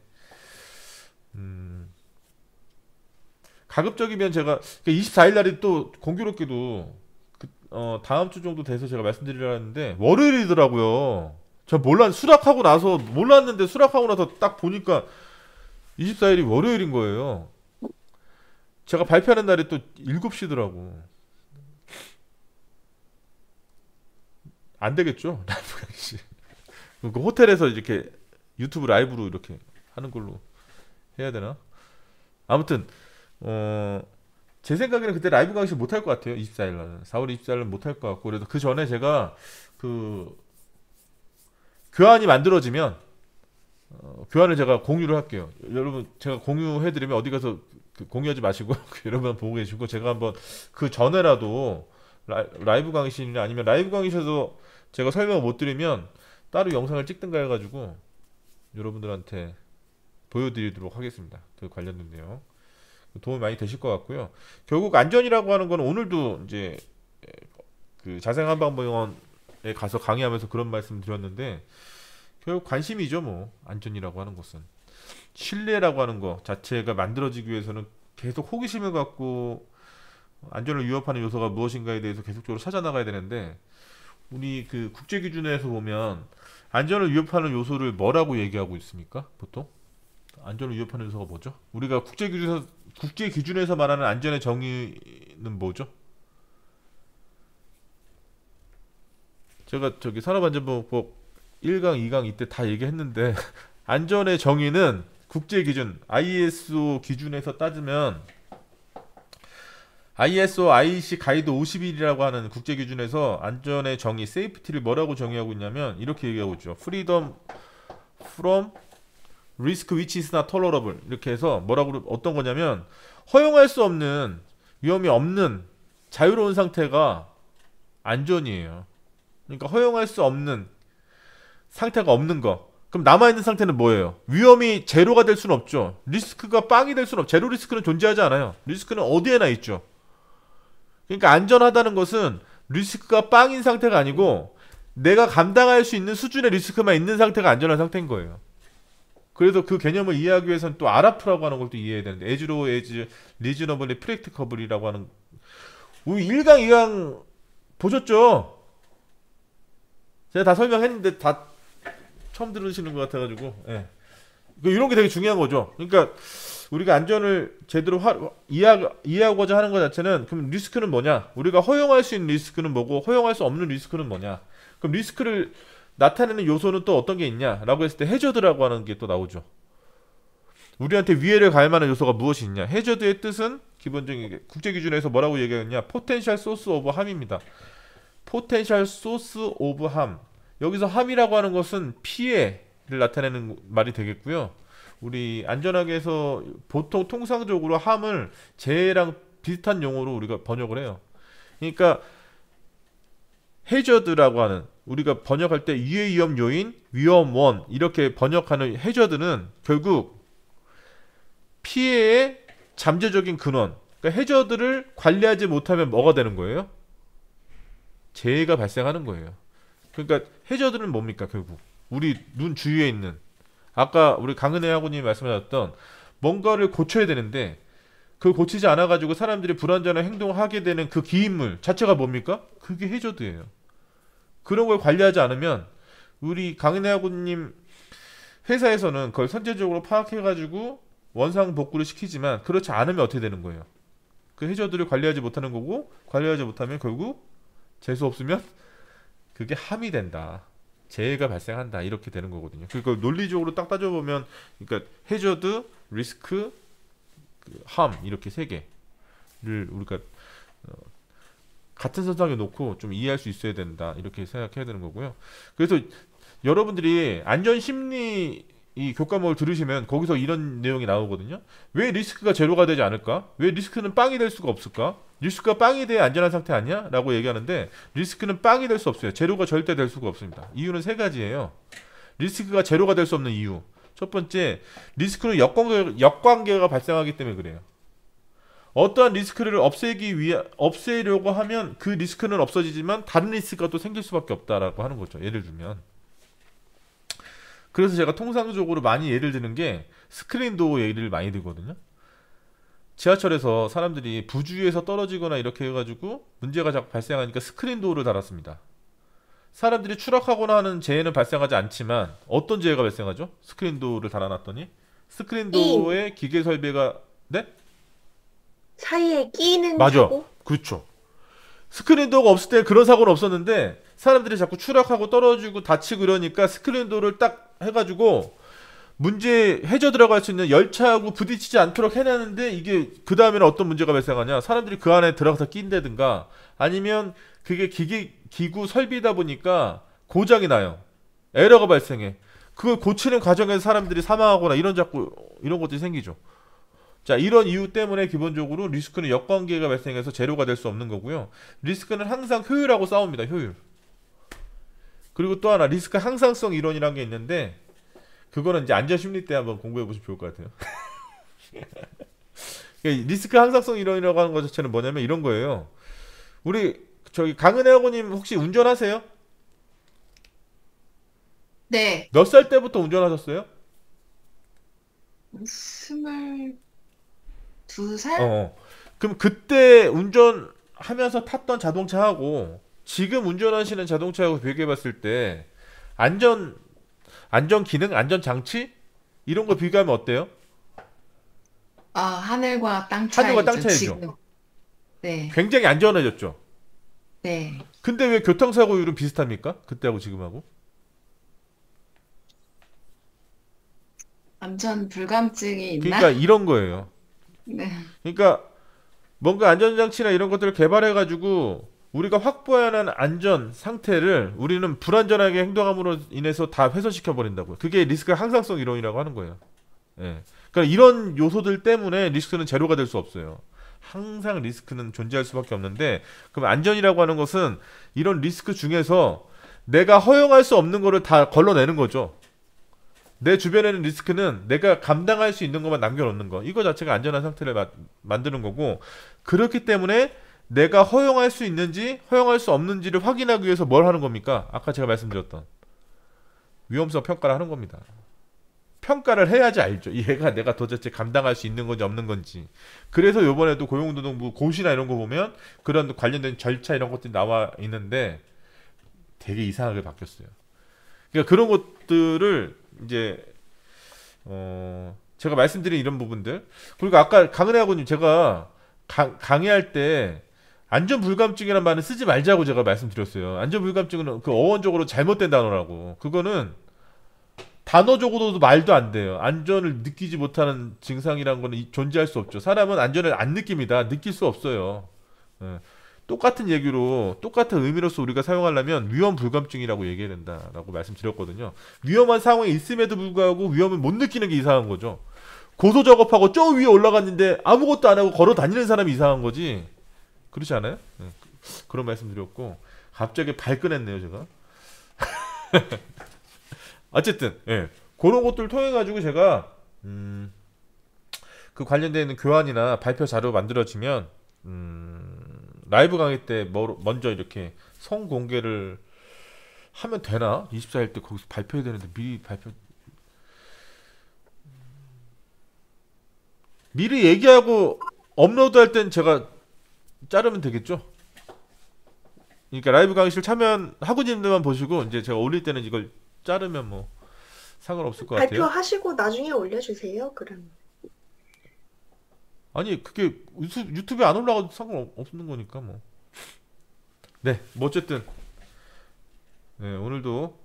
가급적이면 제가 24일 날이 또 공교롭게도 다음 주 정도 돼서 제가 말씀드리려 하는데 월요일이더라고요. 제가 수락하고 나서 몰랐는데 수락하고 나서 딱 보니까 24일이 월요일인 거예요. 제가 발표하는 날이 또 7시더라고. 안 되겠죠? 라이브 강의. 그 호텔에서 이렇게 유튜브 라이브로 이렇게 하는 걸로 해야 되나? 아무튼 제 생각에는 그때 라이브 강의 못 할 것 같아요. 24일 날은 4월 24일은 못 할 것 같고 그래도 그 전에 제가 그 교환이 만들어지면 교환을 제가 공유를 할게요. 여러분 제가 공유해드리면 어디 가서 공유하지 마시고 여러분 보고 계시고 제가 한번 그 전에라도 라이브 강의실이나 아니면 라이브 강의실에서 제가 설명을 못 드리면 따로 영상을 찍든가 해가지고 여러분들한테 보여드리도록 하겠습니다. 그 관련된 내용 도움이 많이 되실 것 같고요. 결국 안전이라고 하는 건 오늘도 이제 그 자생한방병원에 가서 강의하면서 그런 말씀 드렸는데 결국 관심이죠. 뭐 안전이라고 하는 것은 신뢰라고 하는 것 자체가 만들어지기 위해서는 계속 호기심을 갖고 안전을 위협하는 요소가 무엇인가에 대해서 계속적으로 찾아나가야 되는데 우리 그 국제 기준에서 보면 안전을 위협하는 요소를 뭐라고 얘기하고 있습니까? 보통 안전을 위협하는 요소가 뭐죠? 우리가 국제 기준에서 말하는 안전의 정의는 뭐죠? 제가 저기 산업안전보건법 1강, 2강 이때 다 얘기했는데 안전의 정의는 국제 기준 ISO 기준에서 따지면 ISO IEC 가이드 51이라고 하는 국제 기준에서 안전의 정의, 세이프티를 뭐라고 정의하고 있냐면 이렇게 얘기하고 있죠. Freedom from risk which is not tolerable. 이렇게 해서 뭐라고 어떤 거냐면 허용할 수 없는 위험이 없는 자유로운 상태가 안전이에요. 그러니까 허용할 수 없는 상태가 없는 거. 그럼 남아있는 상태는 뭐예요? 위험이 제로가 될 수는 없죠. 리스크가 빵이 될 수는 없죠. 제로 리스크는 존재하지 않아요. 리스크는 어디에나 있죠. 그러니까 안전하다는 것은 리스크가 빵인 상태가 아니고 내가 감당할 수 있는 수준의 리스크만 있는 상태가 안전한 상태인 거예요. 그래서 그 개념을 이해하기 위해서는 또 아라프라고 하는 걸 또 이해해야 되는데 as low as reasonably practicable이라고 하는 우리 1강 2강 보셨죠? 제가 다 설명했는데 다 처음 들으시는 것 같아가지고 예. 이런 게 되게 중요한 거죠. 그러니까 우리가 안전을 제대로 이해하고자 하는 것 자체는 그럼 리스크는 뭐냐? 우리가 허용할 수 있는 리스크는 뭐고 허용할 수 없는 리스크는 뭐냐? 그럼 리스크를 나타내는 요소는 또 어떤 게 있냐라고 했을 때 해저드라고 하는 게 또 나오죠. 우리한테 위해를 가할 만한 요소가 무엇이 있냐? 해저드의 뜻은 기본적인 국제 기준에서 뭐라고 얘기하느냐? 포텐셜 소스 오브 함입니다. 포텐셜 소스 오브 함. 여기서 함이라고 하는 것은 피해를 나타내는 말이 되겠고요. 우리 안전하게 해서 보통 통상적으로 함을 재해랑 비슷한 용어로 우리가 번역을 해요. 그러니까 해저드라고 하는 우리가 번역할 때 위해 위험 요인, 위험원 이렇게 번역하는 해저드는 결국 피해의 잠재적인 근원. 그러니까 해저드를 관리하지 못하면 뭐가 되는 거예요? 재해가 발생하는 거예요. 그러니까 해저드는 뭡니까 결국 우리 눈 주위에 있는 아까 우리 강은혜 학우님이 말씀하셨던 뭔가를 고쳐야 되는데 그걸 고치지 않아 가지고 사람들이 불안전한 행동을 하게 되는 그 기인물 자체가 뭡니까? 그게 해저드예요. 그런 걸 관리하지 않으면 우리 강은혜 학우님 회사에서는 그걸 선제적으로 파악해 가지고 원상 복구를 시키지만 그렇지 않으면 어떻게 되는 거예요? 그 해저드를 관리하지 못하는 거고 관리하지 못하면 결국 재수 없으면 그게 함이 된다. 재해가 발생한다. 이렇게 되는 거거든요. 그러니까 논리적으로 딱 따져보면 그러니까 해저드, 리스크, 함 이렇게 세 개를 우리가 같은 선상에 놓고 좀 이해할 수 있어야 된다. 이렇게 생각해야 되는 거고요. 그래서 여러분들이 안전심리 이 교과목을 들으시면 거기서 이런 내용이 나오거든요. 왜 리스크가 제로가 되지 않을까? 왜 리스크는 빵이 될 수가 없을까? 리스크가 빵이 돼야 안전한 상태 아니야? 라고 얘기하는데 리스크는 빵이 될 수 없어요. 제로가 절대 될 수가 없습니다. 이유는 세 가지예요. 리스크가 제로가 될 수 없는 이유. 첫 번째, 리스크는 역관계가 발생하기 때문에 그래요. 어떠한 리스크를 없애려고 하면 그 리스크는 없어지지만 다른 리스크가 또 생길 수밖에 없다라고 하는 거죠. 예를 들면 그래서 제가 통상적으로 많이 예를 드는 게 스크린도어 예를 많이 들거든요. 지하철에서 사람들이 부주의해서 떨어지거나 이렇게 해가지고 문제가 자꾸 발생하니까 스크린도어를 달았습니다. 사람들이 추락하거나 하는 재해는 발생하지 않지만 어떤 재해가 발생하죠? 스크린도어를 달아놨더니 스크린도어의 기계 설비가 네? 사이에 끼는 맞아. 사고? 그렇죠. 스크린도어가 없을 때 그런 사고는 없었는데 사람들이 자꾸 추락하고 떨어지고 다치고 이러니까 스크린도어를 딱 해가지고 문제 해저 들어갈 수 있는 열차하고 부딪히지 않도록 해놨는데 이게 그 다음에는 어떤 문제가 발생하냐? 사람들이 그 안에 들어가서 낀다든가 아니면 그게 기구 설비다 보니까 고장이 나요. 에러가 발생해. 그걸 고치는 과정에서 사람들이 사망하거나 이런 것들이 생기죠. 자, 이런 이유 때문에 기본적으로 리스크는 역관계가 발생해서 제로가 될 수 없는 거고요. 리스크는 항상 효율하고 싸웁니다. 효율. 그리고 또 하나 리스크 항상성 이론이라는 게 있는데 그거는 이제 안전심리 때 한번 공부해 보시면 좋을 것 같아요. 리스크 항상성 이론이라고 하는 것 자체는 뭐냐면 이런 거예요. 우리 저기 강은혜 하고님 혹시 운전하세요? 네. 몇 살 때부터 운전하셨어요? 22살? 그럼 그때 운전하면서 탔던 자동차하고 지금 운전하시는 자동차하고 비교해 봤을 때 안전 기능, 안전 장치 이런 거 비교하면 어때요? 하늘과 땅 하늘과 땅 차이죠, 차이죠. 지금. 네. 굉장히 안전해졌죠. 네. 근데 왜 교통사고율은 비슷합니까? 그때하고 지금하고? 안전 불감증이 있나? 그러니까 이런 거예요. 네. 그러니까 뭔가 안전장치나 이런 것들을 개발해가지고 우리가 확보해야 하는 안전 상태를 우리는 불안전하게 행동함으로 인해서 다 훼손시켜 버린다고요. 그게 리스크 항상성 이론이라고 하는 거예요. 예. 그러니까 이런 요소들 때문에 리스크는 제로가 될 수 없어요. 항상 리스크는 존재할 수밖에 없는데 그럼 안전이라고 하는 것은 이런 리스크 중에서 내가 허용할 수 없는 거를 다 걸러내는 거죠. 내 주변에는 리스크는 내가 감당할 수 있는 것만 남겨놓는 거. 이거 자체가 안전한 상태를 만드는 거고 그렇기 때문에 내가 허용할 수 있는지 허용할 수 없는지를 확인하기 위해서 뭘 하는 겁니까? 아까 제가 말씀드렸던 위험성 평가를 하는 겁니다. 평가를 해야지 알죠. 얘가 내가 도대체 감당할 수 있는 건지 없는 건지. 그래서 요번에도 고용노동부 고시나 이런 거 보면 그런 관련된 절차 이런 것들이 나와 있는데 되게 이상하게 바뀌었어요. 그러니까 그런 것들을 이제 제가 말씀드린 이런 부분들 그리고 아까 강은혜 하고님 제가 강의할 때 안전불감증이라는 말은 쓰지 말자고 제가 말씀드렸어요. 안전불감증은 그 어원적으로 잘못된 단어라고. 그거는 단어적으로도 말도 안 돼요. 안전을 느끼지 못하는 증상이란 거는 존재할 수 없죠. 사람은 안전을 안 느낍니다. 느낄 수 없어요. 예. 똑같은 얘기로 똑같은 의미로서 우리가 사용하려면 위험 불감증이라고 얘기해야 된다라고 말씀드렸거든요. 위험한 상황에 있음에도 불구하고 위험을 못 느끼는 게 이상한 거죠. 고소 작업하고 저 위에 올라갔는데 아무것도 안 하고 걸어 다니는 사람이 이상한 거지. 그렇지 않아요? 네. 그런 말씀드렸고 갑자기 발끈했네요 제가. 어쨌든 예. 그런 것들을 통해 가지고 제가 그 관련된 교환이나 발표 자료 만들어지면 라이브 강의 때 먼저 이렇게 성공개를 하면 되나? 24일 때 거기서 발표해야 되는데 미리 얘기하고 업로드할 땐 제가 자르면 되겠죠? 그러니까 라이브 강의실 참여하고 있는데만 보시고 이제 제가 올릴 때는 이걸 자르면 뭐 상관없을 것 같아요. 발표하시고 나중에 올려주세요. 그럼. 아니 그게 유튜브에 안 올라가도 상관없는 거니까 뭐. 네, 뭐 어쨌든 네, 오늘도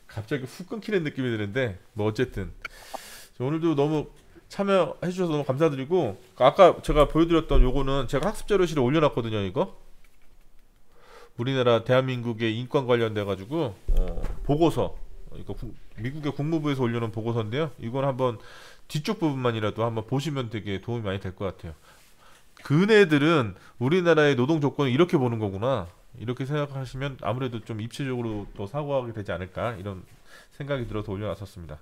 갑자기 훅 끊기는 느낌이 드는데 뭐 어쨌든 오늘도 너무 참여해 주셔서 너무 감사드리고 아까 제가 보여드렸던 요거는 제가 학습자료실에 올려놨거든요. 이거 우리나라 대한민국의 인권 관련돼 가지고 보고서 이거 미국의 국무부에서 올려놓은 보고서인데요. 이건 한번 뒤쪽 부분만이라도 한번 보시면 되게 도움이 많이 될 것 같아요. 그네들은 우리나라의 노동 조건을 이렇게 보는 거구나 이렇게 생각하시면 아무래도 좀 입체적으로 또 사고하게 되지 않을까 이런 생각이 들어서 올려놨었습니다.